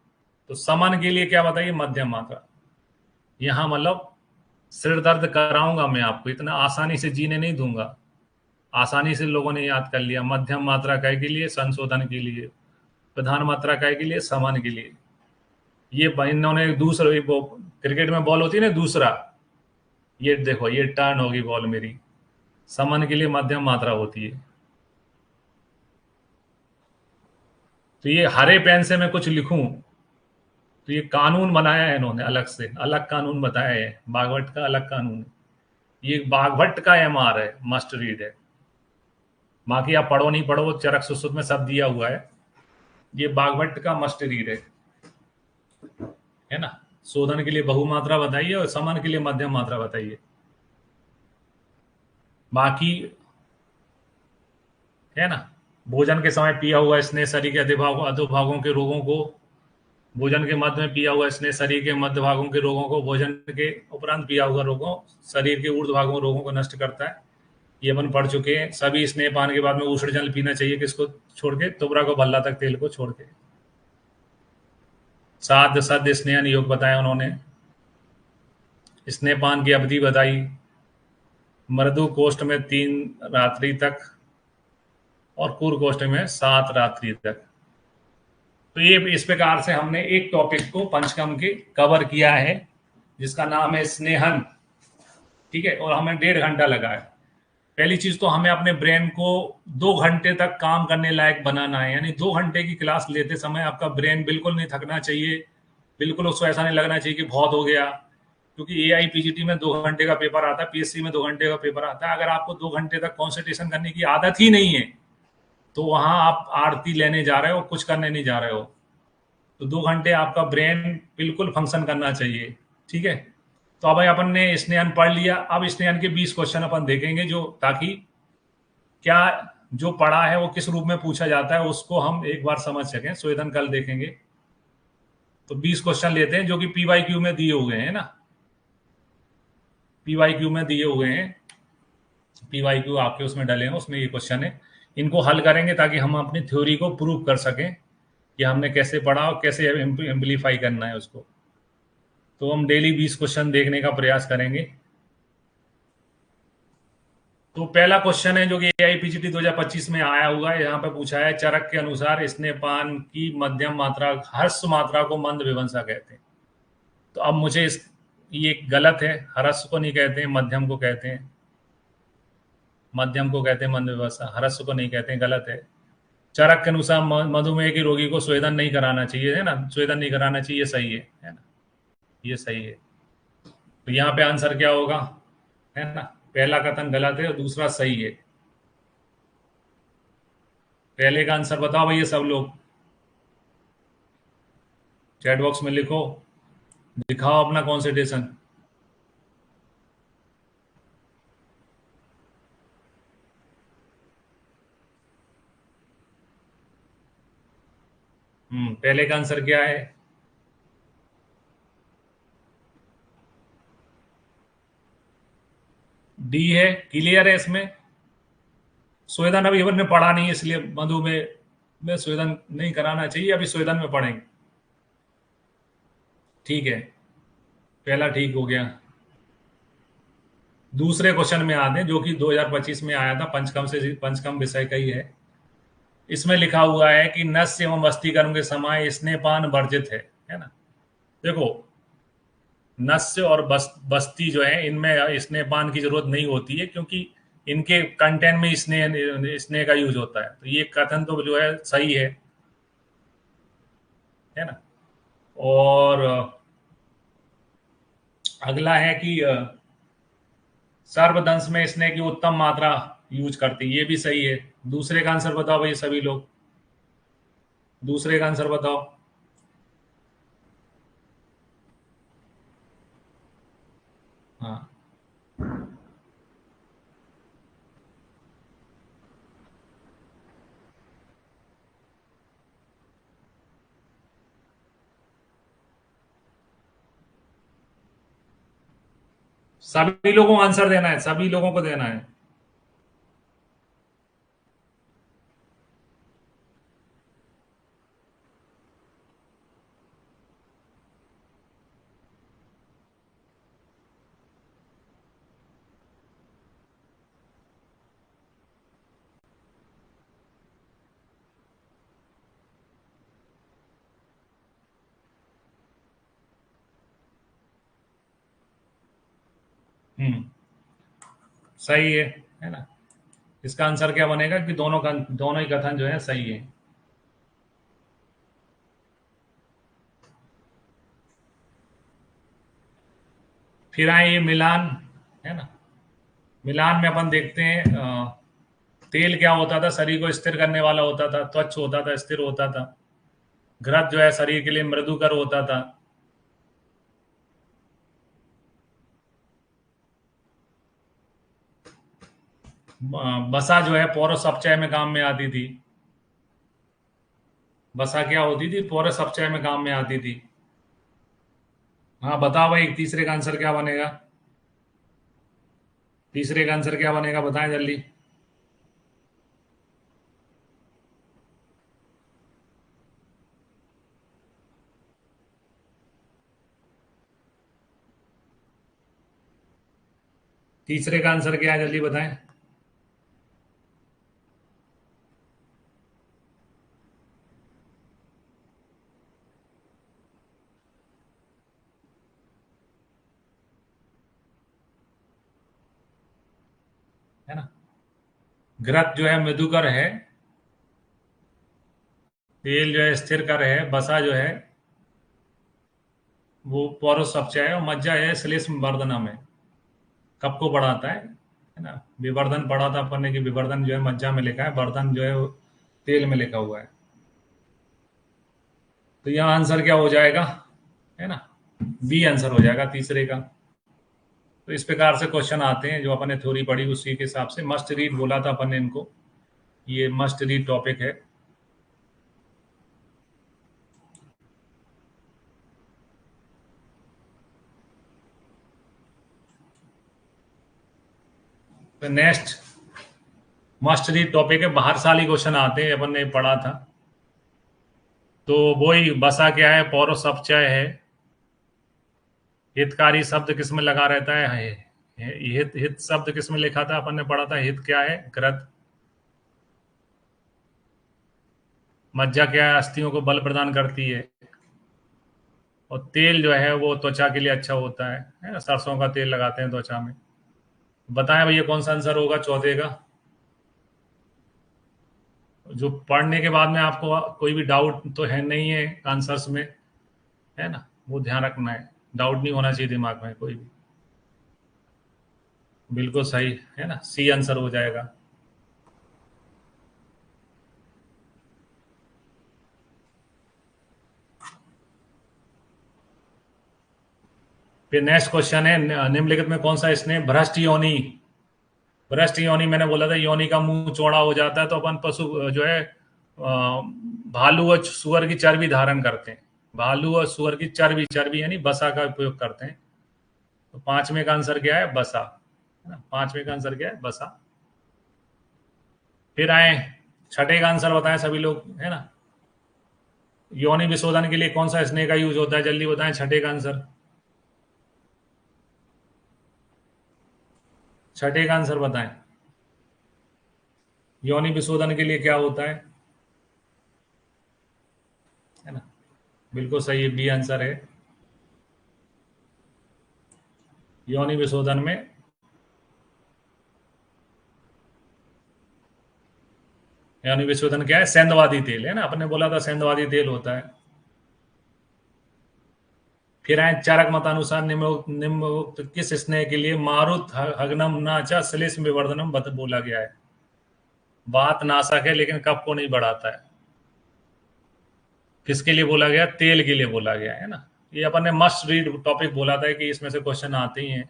तो सामान्य के लिए क्या बताइए, मध्यम मात्रा। यहां मतलब सिर दर्द कराऊंगा मैं आपको, इतना आसानी से जीने नहीं दूंगा। आसानी से लोगों ने याद कर लिया। मध्यम मात्रा काय के लिए, संशोधन के लिए। प्रधान मात्रा काय के लिए, सामान्य के लिए। ये इन्होंने दूसरा, क्रिकेट में बॉल होती है ना दूसरा, ये देखो ये टर्न होगी बॉल मेरी, सामान्य के लिए मध्यम मात्रा होती है। तो ये हरे पेन से मैं कुछ लिखूं, तो ये कानून बनाया है इन्होंने, अलग से अलग कानून बताया है, बागवट का अलग कानून है। ये बागवट का एमआर है, मस्ट रीड है। बाकी आप पढ़ो नहीं पढ़ो, चरक सुश्रुत में सब दिया हुआ है। ये बागवट का मस्ट रीड है ना। शोधन के लिए बहुमात्रा बताइए और समान के लिए मध्यम मात्रा बताइए। बाकी है ना, भोजन के समय पिया हुआ स्नेह शरीर के अधोभागों के रोगों को, भोजन के मध्य में पिया हुआ स्नेह शरीर के मध्य भागों के रोगों को, भोजन के उपरांत पिया हुआ रोगों शरीर के ऊर्ध्व भागों रोगों को नष्ट करता है। ये अपन पढ़ चुके हैं। सभी स्नेह पान के बाद में उष्ण जल पीना चाहिए, किसको छोड़ के, तुबरा को भल्ला तक तेल को छोड़ के। साध सद स्नेहन योग बताया उन्होंने, स्नेह पान की अवधि बताई, मृदु कोष्ठ में 3 रात्रि तक और पूर्व कोष्ठ में 7 रात्रि तक। तो ये इस प्रकार से हमने एक टॉपिक को पंचकर्म के कवर किया है, जिसका नाम है स्नेहन। ठीक है, और हमें 1.5 घंटा लगा है। पहली चीज तो हमें अपने ब्रेन को 2 घंटे तक काम करने लायक बनाना है, यानी 2 घंटे की क्लास लेते समय आपका ब्रेन बिल्कुल नहीं थकना चाहिए, बिल्कुल उसको ऐसा नहीं लगना चाहिए कि बहुत हो गया। क्योंकि एआई पीजीटी में 2 घंटे का पेपर आता है, पीएससी में 2 घंटे का पेपर आता है। अगर आपको 2 घंटे तक कॉन्सेंट्रेशन करने की आदत ही नहीं है, तो वहां आप आरती लेने जा रहे हो, कुछ करने नहीं जा रहे हो। तो 2 घंटे आपका ब्रेन बिल्कुल फंक्शन करना चाहिए। ठीक है, तो अब अपन ने स्नेहन पढ़ लिया। अब स्नेहन के 20 क्वेश्चन अपन देखेंगे, जो ताकि क्या जो पढ़ा है वो किस रूप में पूछा जाता है उसको हम एक बार समझ सकें। स्वेदन कल देखेंगे। तो 20 क्वेश्चन लेते हैं जो कि पीवाईक्यू में दिए हुए हैं ना, पीवाईक्यू में दिए हुए हैं, पीवाईक्यू आपके उसमें डले हैं, उसमें ये क्वेश्चन है। इनको हल करेंगे ताकि हम अपनी थ्योरी को प्रूव कर सकें कि हमने कैसे पढ़ा और कैसे एम्पलीफाई करना है उसको। तो हम डेली 20 क्वेश्चन देखने का प्रयास करेंगे। तो पहला क्वेश्चन है जो कि एआईपीजीटी 2025 में आया हुआ है, यहाँ पे पूछा है चरक के अनुसार स्नेहपान की मध्यम मात्रा, हर्ष मात्रा को मंद विभंसा कहते हैं। तो अब मुझे ये गलत है, हर्ष को नहीं कहते हैं, मध्यम को कहते हैं। मध्यम को कहते हैं मंद विभंसा, हर्ष को नहीं कहते हैं, गलत है। चरक के अनुसार मधुमेह के रोगी को स्वेदन नहीं कराना चाहिए, है ना, स्वेदन नहीं कराना चाहिए, ये सही है ना, ये सही है। तो यहाँ पे आंसर क्या होगा, है ना। पहला कथन गलत है और दूसरा सही है। पहले का आंसर बताओ भैया सब लोग, चैट बॉक्स में लिखो, दिखाओ अपना कॉन्सेंट्रेशन। पहले का आंसर क्या है, डी है। क्लियर है इसमें। स्वेदन अभी हमने पढ़ा नहीं है, इसलिए मधुमेह में स्वेदन नहीं कराना चाहिए, अभी स्वेदन में पढ़ेंगे। ठीक है, पहला ठीक हो गया। दूसरे क्वेश्चन में आते हैं जो कि 2025 में आया था, पंचकम से, पंचकम विषय का ही है। इसमें लिखा हुआ है कि नस्य एवं वस्तीकरण के समय स्नेहपान वर्जित है ना। देखो, नस्य और बस्ती जो है, इनमें स्नेहपान की जरूरत नहीं होती है, क्योंकि इनके कंटेंट में स्नेह स्नेह का यूज होता है। तो ये कथन तो जो है सही है ना। और अगला है कि सर्वदंश में स्नेह की उत्तम मात्रा यूज करती है, ये भी सही है। दूसरे का आंसर बताओ भाई सभी लोग, दूसरे का आंसर बताओ। हाँ, सभी लोगों को आंसर देना है, सभी लोगों को देना है। हम्म, सही है ना। इसका आंसर क्या बनेगा कि दोनों का, दोनों ही कथन जो है सही है। फिर आए ये मिलान, है ना। मिलान में अपन देखते हैं तेल क्या होता था, शरीर को स्थिर करने वाला होता था, त्वच होता था, स्थिर होता था। घृत जो है शरीर के लिए मृदुकर होता था। बसा जो है पौरस अपचय में काम में आती थी। बसा क्या होती थी, पौरस अपचय में काम में आती थी। हाँ बताओ भाई, तीसरे का आंसर क्या बनेगा, तीसरे का आंसर क्या बनेगा, बताएं जल्दी। तीसरे का आंसर क्या है, जल्दी बताएं। है ना, घृत जो है मृदुकर है, तेल जो है स्थिर कर है, बसा जो है वो पौरस अपचय है, और मज्जा है श्लेष्म वर्धना में, कफ को बढ़ाता है ना। विवर्धन पढ़ा था अपन ने कि विवर्धन जो है मज्जा में लिखा है, वर्धन जो है वो तेल में लिखा हुआ है। तो यहाँ आंसर क्या हो जाएगा, है ना, बी आंसर हो जाएगा तीसरे का। तो इस प्रकार से क्वेश्चन आते हैं, जो अपन ने थ्योरी पढ़ी उसी के हिसाब से। मस्ट रीड बोला था अपन ने इनको, ये मस्ट रीड टॉपिक है। तो नेक्स्ट मस्ट रीड टॉपिक है, बाहर साली क्वेश्चन आते हैं, अपन ने पढ़ा था। तो वही बसा क्या है, पौरस अपचय है। हितकारी शब्द किसमें लगा रहता है, हित हित शब्द किसमें लिखा था, अपन ने पढ़ा था। हित क्या है, कृत। मज्जा क्या है, अस्थियों को बल प्रदान करती है। और तेल जो है वो त्वचा के लिए अच्छा होता है ना, सरसों का तेल लगाते हैं त्वचा में। बताएं भैया कौन सा आंसर होगा चौथे का। जो पढ़ने के बाद में आपको कोई भी डाउट तो है नहीं है आंसर्स में, है ना, वो ध्यान रखना है। डाउट नहीं होना चाहिए दिमाग में कोई भी। बिल्कुल सही है ना, सी आंसर हो जाएगा। फिर नेक्स्ट क्वेश्चन है, निम्नलिखित में कौन सा स्नेह भ्रष्ट योनि। भ्रष्ट योनि मैंने बोला था, योनि का मुंह चौड़ा हो जाता है तो अपन पशु जो है भालू और सुअर की चर्बी धारण करते हैं। भालू और सुअर की चर्बी, चर्बी यानी बसा का उपयोग करते हैं। तो पांचवें का आंसर क्या है, बसा, है ना। पांचवें का आंसर क्या है, बसा। फिर आए छठे का आंसर बताएं सभी लोग, है ना। योनि विशोधन के लिए कौन सा स्नेह का यूज होता है, जल्दी बताएं छठे का आंसर। छठे का आंसर बताएं, योनि विशोधन के लिए क्या होता है ना। बिल्कुल सही है, बी आंसर है। योनि विशोधन में, योनि विशोधन क्या है, सेंधवादी तेल, है ना, आपने बोला था सेंधवादी तेल होता है। फिर आए चरक मतानुसार निम्नोक्त किस स्नेह के लिए मारुत हग्नम नाचा श्लेष विवर्धनम बोला गया है? बात नाशक है लेकिन कफ को नहीं बढ़ाता है। किसके लिए बोला गया? तेल के लिए बोला गया है ना। ये अपन ने मस्ट रीड टॉपिक बोला था कि इसमें से क्वेश्चन आते ही हैं।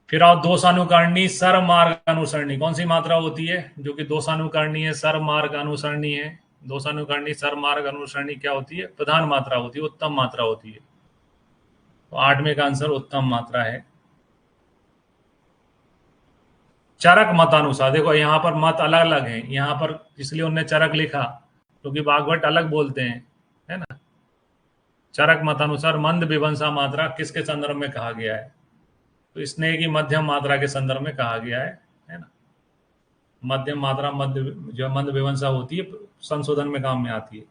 फिर आओ दोषानुकरणी सर मार्ग अनुसरणी, कौन सी मात्रा होती है जो कि दोषानुकरणी है, सर मार्ग अनुसरणी है? दोषानुकरणी सर मार्ग अनुसरणी क्या होती है? प्रधान मात्रा होती है, उत्तम मात्रा होती है। तो 8वें का आंसर उत्तम मात्रा है। चरक मतानुसार, देखो यहाँ पर मत अलग अलग है, यहाँ पर इसलिए उनने चरक लिखा क्योंकि बागभट्ट अलग बोलते हैं, है ना। चरक मतानुसार मंद विभंसा मात्रा किसके संदर्भ में कहा गया है? तो स्नेह की मध्यम मात्रा के संदर्भ में कहा गया है ना। मध्यम मात्रा मध्य जो मंद विभंसा होती है संशोधन में काम में आती है।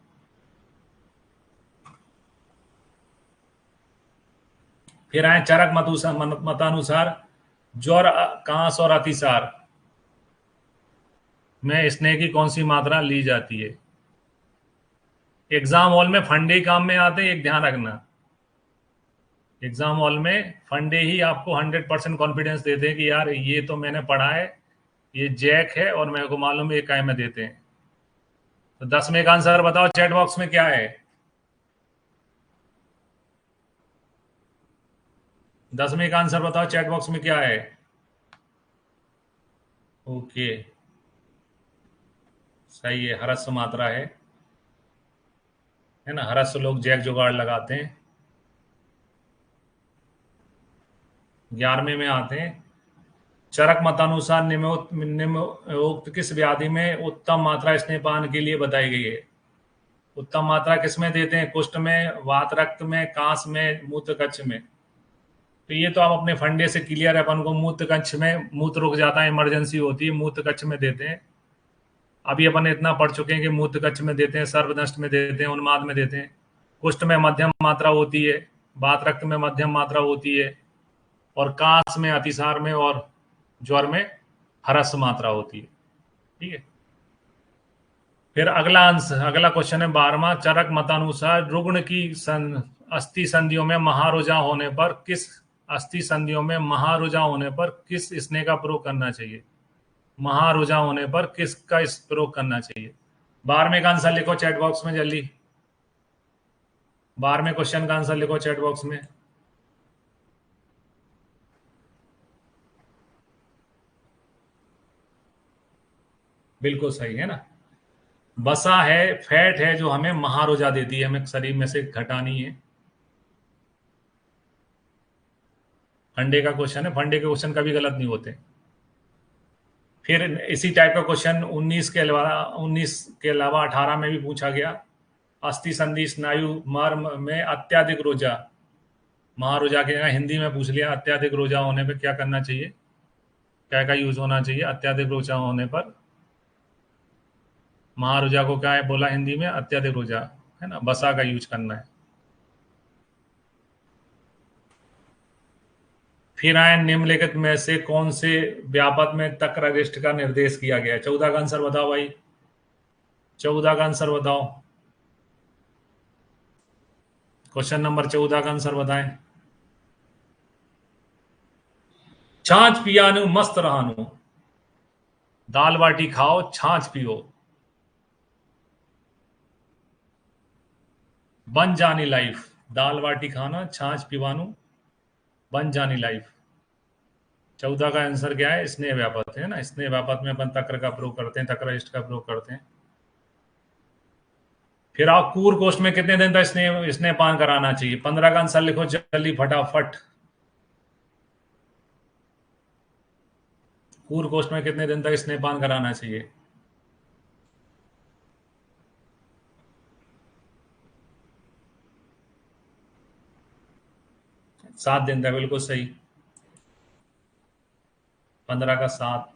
फिर आए चरक मतानुसार ज्वर, कांस और अतिसार में स्नेह की कौन सी मात्रा ली जाती है? एग्जाम हॉल में फंडे काम में आते हैं, एक ध्यान रखना। एग्जाम हॉल में फंडे ही आपको 100% कॉन्फिडेंस देते हैं कि यार ये तो मैंने पढ़ा है, ये जैक है और मेरे को मालूम है, ये काय में देते हैं। तो 10वें का आंसर बताओ चैट बॉक्स में क्या है? 10वें का आंसर बताओ चैट बॉक्स में क्या है? ओके, सही है, हरस मात्रा है ना। हरस लोग जैक जुगाड़ लगाते हैं। 11वें में आते हैं, चरक मतानुसार निम्नोक्त किस व्याधि में उत्तम मात्रा स्नेहपान के लिए बताई गई है? उत्तम मात्रा किसमें देते हैं? कुष्ठ में, वात रक्त में, कांस में, मूत्र कच्छ में? तो ये तो आप अपने फंडे से क्लियर है, अपन को मूत्र कच्छ में मूत्र रुक जाता है, इमरजेंसी होती है, मूत्र कच्छ में देते हैं। अभी अपन इतना पढ़ चुके हैं कि मूत्र कच्छ में देते हैं, सर्वनष्ट में देते हैं, उन्माद में देते हैं। कुष्ठ में मध्यम मात्रा होती है, वात रक्त में मध्यम मात्रा होती है, और कांस में, अतिसार में और ज्वर में हरस मात्रा होती है। ठीक है। फिर अगला आंसर, अगला क्वेश्चन है 12वां, चरक मतानुसार रुग्ण की अस्थि संधियों में महारुजा होने पर किस अस्थि संधियों में महारुजा होने पर किस स्नेह का प्रयोग करना चाहिए? महारुजा होने पर किसका इस प्रयोग करना चाहिए? 12वें का आंसर लिखो चैट बॉक्स में जल्दी। 12वें क्वेश्चन का आंसर लिखो चैट बॉक्स में। बिल्कुल सही है ना। बसा है, फैट है जो हमें महारुजा देती है, हमें शरीर में से घटानी है। फंडे का क्वेश्चन है, फंडे के क्वेश्चन कभी गलत नहीं होते। फिर इसी टाइप का क्वेश्चन 19 के अलावा 18 में भी पूछा गया। अस्थि संधि स्नायु मर्म में अत्याधिक रोजा, महारोजा के यहाँ हिंदी में पूछ लिया, अत्याधिक रोजा होने पर क्या करना चाहिए? क्या का यूज होना चाहिए अत्याधिक रोजा होने पर? महारोजा को क्या है बोला हिंदी में? अत्याधिक रोजा, है ना, बसा का यूज करना है। फिर आए निम्नलिखित में से कौन से व्यापक में तक्र अरिष्ट का निर्देश किया गया है? 14 का आंसर बताओ भाई, 14 का आंसर बताओ। क्वेश्चन नंबर 14 का आंसर बताएं। छाछ पियानु मस्त रहानु, दाल बाटी खाओ छाछ पियो, बन जानी लाइफ। दाल बाटी खाना, छाछ पिवानु, बन जानी लाइफ। 14 का आंसर क्या है? स्नेह व्यापक है ना। स्नेह व्यापक में अपन तक्र का प्रयोग करते हैं, तक्र इष्ट का प्रयोग करते हैं। फिर आप कूर कोष्ठ में कितने दिन तक स्नेह स्नेह पान कराना चाहिए? 15 का आंसर लिखो जल्दी फटाफट। कूर कोष्ठ में कितने दिन तक स्नेह पान कराना चाहिए? 7 दिन तक, बिल्कुल सही। 15 का 7।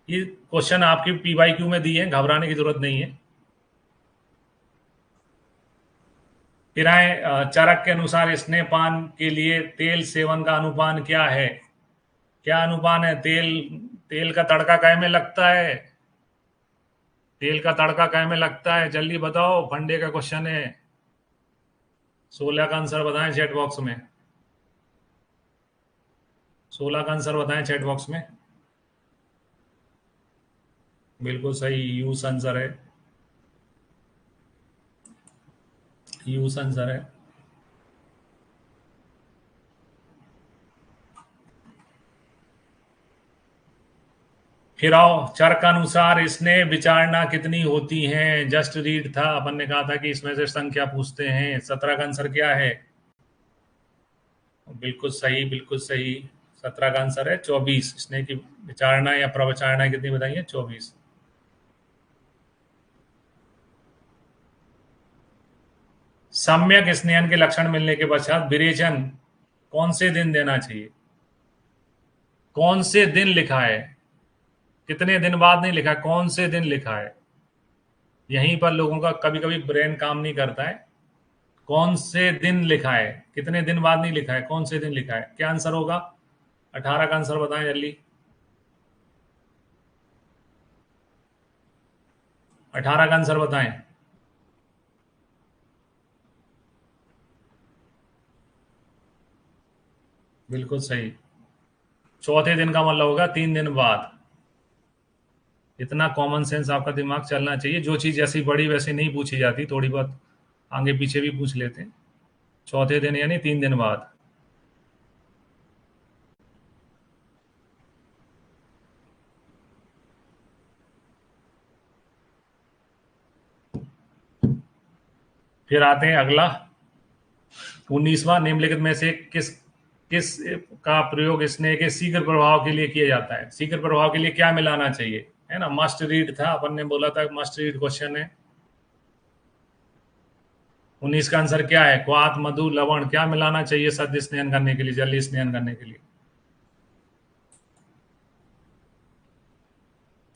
ये क्वेश्चन आपकी PYQ में दी है, घबराने की जरूरत नहीं है। फिर आए चरक के अनुसार स्नेहपान के लिए तेल सेवन का अनुपान क्या है? क्या अनुपान है? तेल तेल का तड़का काय में लगता है? तेल का तड़का काय में लगता है? जल्दी बताओ, फंडे का क्वेश्चन है। 16 का आंसर बताएं चैट बॉक्स में। 16 का आंसर बताएं चैट बॉक्स में। बिल्कुल सही, यूज आंसर है। यूज आंसर है। फिर आओ, चर अनुसार इसने विचारणा कितनी होती हैं। जस्ट रीड था, अपन ने कहा था कि इसमें से संख्या पूछते हैं। 17 का आंसर क्या है? बिल्कुल सही, बिल्कुल सही। 17 का आंसर है 24। स्नेह की विचारणा या प्रवचारणा कितनी बताइए? 24। सम्यक स्नेहन के लक्षण मिलने के पश्चात विरेचन कौन से दिन देना चाहिए? कौन से दिन लिखा है? कितने दिन बाद नहीं लिखा है, कौन से दिन लिखा है। यहीं पर लोगों का कभी कभी ब्रेन काम नहीं करता है। कौन से दिन लिखा है, कितने दिन बाद नहीं लिखा है, कौन से दिन लिखा है, क्या आंसर होगा? 18 का आंसर बताएं जल्दी। 18 का आंसर बताएं। बिल्कुल सही। चौथे दिन का मतलब होगा 3 दिन बाद। इतना कॉमन सेंस आपका दिमाग चलना चाहिए। जो चीज जैसी बड़ी वैसी नहीं पूछी जाती, थोड़ी बहुत आगे पीछे भी पूछ लेते हैं। चौथे दिन यानी 3 दिन बाद। फिर आते हैं अगला, 19वां। निम्नलिखित में से किस किस का प्रयोग स्नेह के शीघ्र प्रभाव के लिए किया जाता है? शीघ्र प्रभाव के लिए क्या मिलाना चाहिए? है ना, मस्ट रीड था, अपन ने बोला था मस्ट रीड क्वेश्चन है। 19 का आंसर क्या है? क्वाथ, मधु, लवण, क्या मिलाना चाहिए सद्य स्नेहन करने के लिए, जल्दी स्नेहन करने के लिए?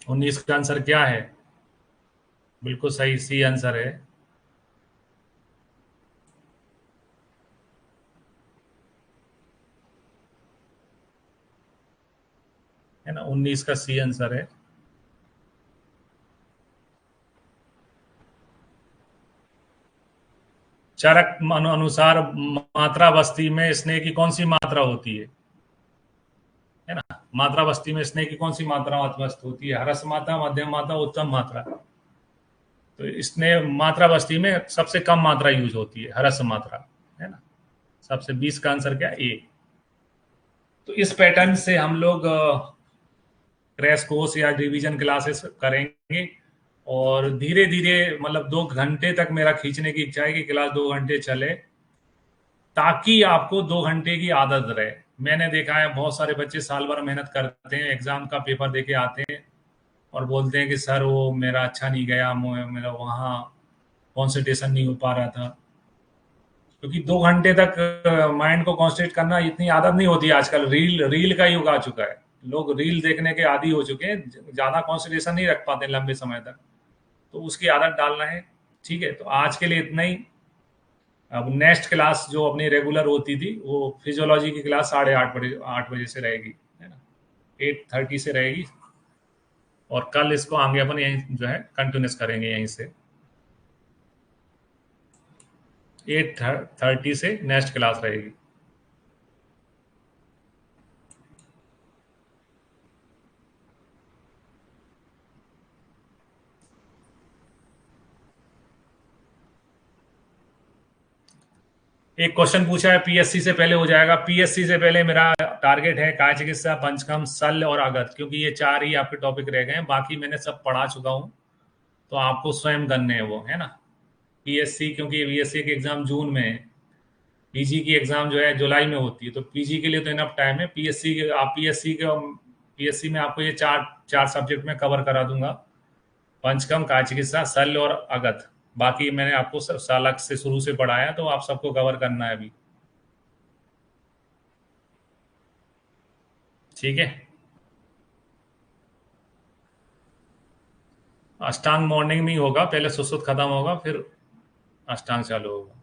19 का आंसर क्या है? बिल्कुल सही, सी आंसर है। है ना, 19 का सी आंसर है। चरक अनुसार मात्रा बस्ती में स्नेह की कौन सी मात्रा होती है ना? मात्रा बस्ती में स्नेह की कौन सी मात्रा मध्यस्थ होती है? हरस मात्रा, मध्यम मात्रा, उत्तम मात्रा। तो स्नेह मात्रा बस्ती में सबसे कम मात्रा यूज होती है, हरस मात्रा। है ना, सबसे 20 का आंसर क्या? ए। तो इस पैटर्न से हम लोग क्रैश कोर्स या रिवीजन क्लासेस करेंगे। और धीरे धीरे, मतलब 2 घंटे तक मेरा खींचने की इच्छा है कि क्लास 2 घंटे चले, ताकि आपको 2 घंटे की आदत रहे। मैंने देखा है बहुत सारे बच्चे साल भर मेहनत करते हैं, एग्जाम का पेपर देके आते हैं और बोलते हैं कि सर वो मेरा अच्छा नहीं गया, मेरा वहाँ कॉन्सेंट्रेशन नहीं हो पा रहा था। क्योंकि 2 घंटे तक माइंड को कॉन्सेंट्रेट करना इतनी आदत नहीं होती आजकल। रील रील का युग आ चुका है। लोग रील देखने के आदी हो चुके हैं, ज्यादा कॉन्सेंट्रेशन नहीं रख पाते लंबे समय तक। तो उसकी आदत डालना है। ठीक है, तो आज के लिए इतना ही। अब नेक्स्ट क्लास जो अपनी रेगुलर होती थी, वो फिजियोलॉजी की क्लास 8:30 बजे 8 बजे से रहेगी। है ना, 8:30 से रहेगी। और कल इसको आगे अपन यहीं जो है कंटिन्यूस करेंगे यहीं से। 8:30 से नेक्स्ट क्लास रहेगी। एक क्वेश्चन पूछा है पीएससी से पहले हो जाएगा। पीएससी से पहले मेरा टारगेट है काय चिकित्सा, पंचकर्म, शल्य और आगत, क्योंकि ये 4 ही आपके टॉपिक रह गए हैं। बाकी मैंने सब पढ़ा चुका हूँ, तो आपको स्वयं करने हैं वो। है ना, पीएससी, क्योंकि बीएससी की एग्जाम जून में है, पीजी की एग्जाम जो है जुलाई में होती है, तो पीजी के लिए तो इनफ टाइम है। पीएससी में आपको ये चार चार सब्जेक्ट में कवर करा दूंगा। पंचकर्म, काय चिकित्सा, शल्य और आगत। बाकी मैंने आपको सालक से शुरू से पढ़ाया, तो आप सबको कवर करना है अभी। ठीक है। अष्टांग मॉर्निंग में ही होगा, पहले सुश्रुत खत्म होगा, फिर अष्टांग चालू होगा।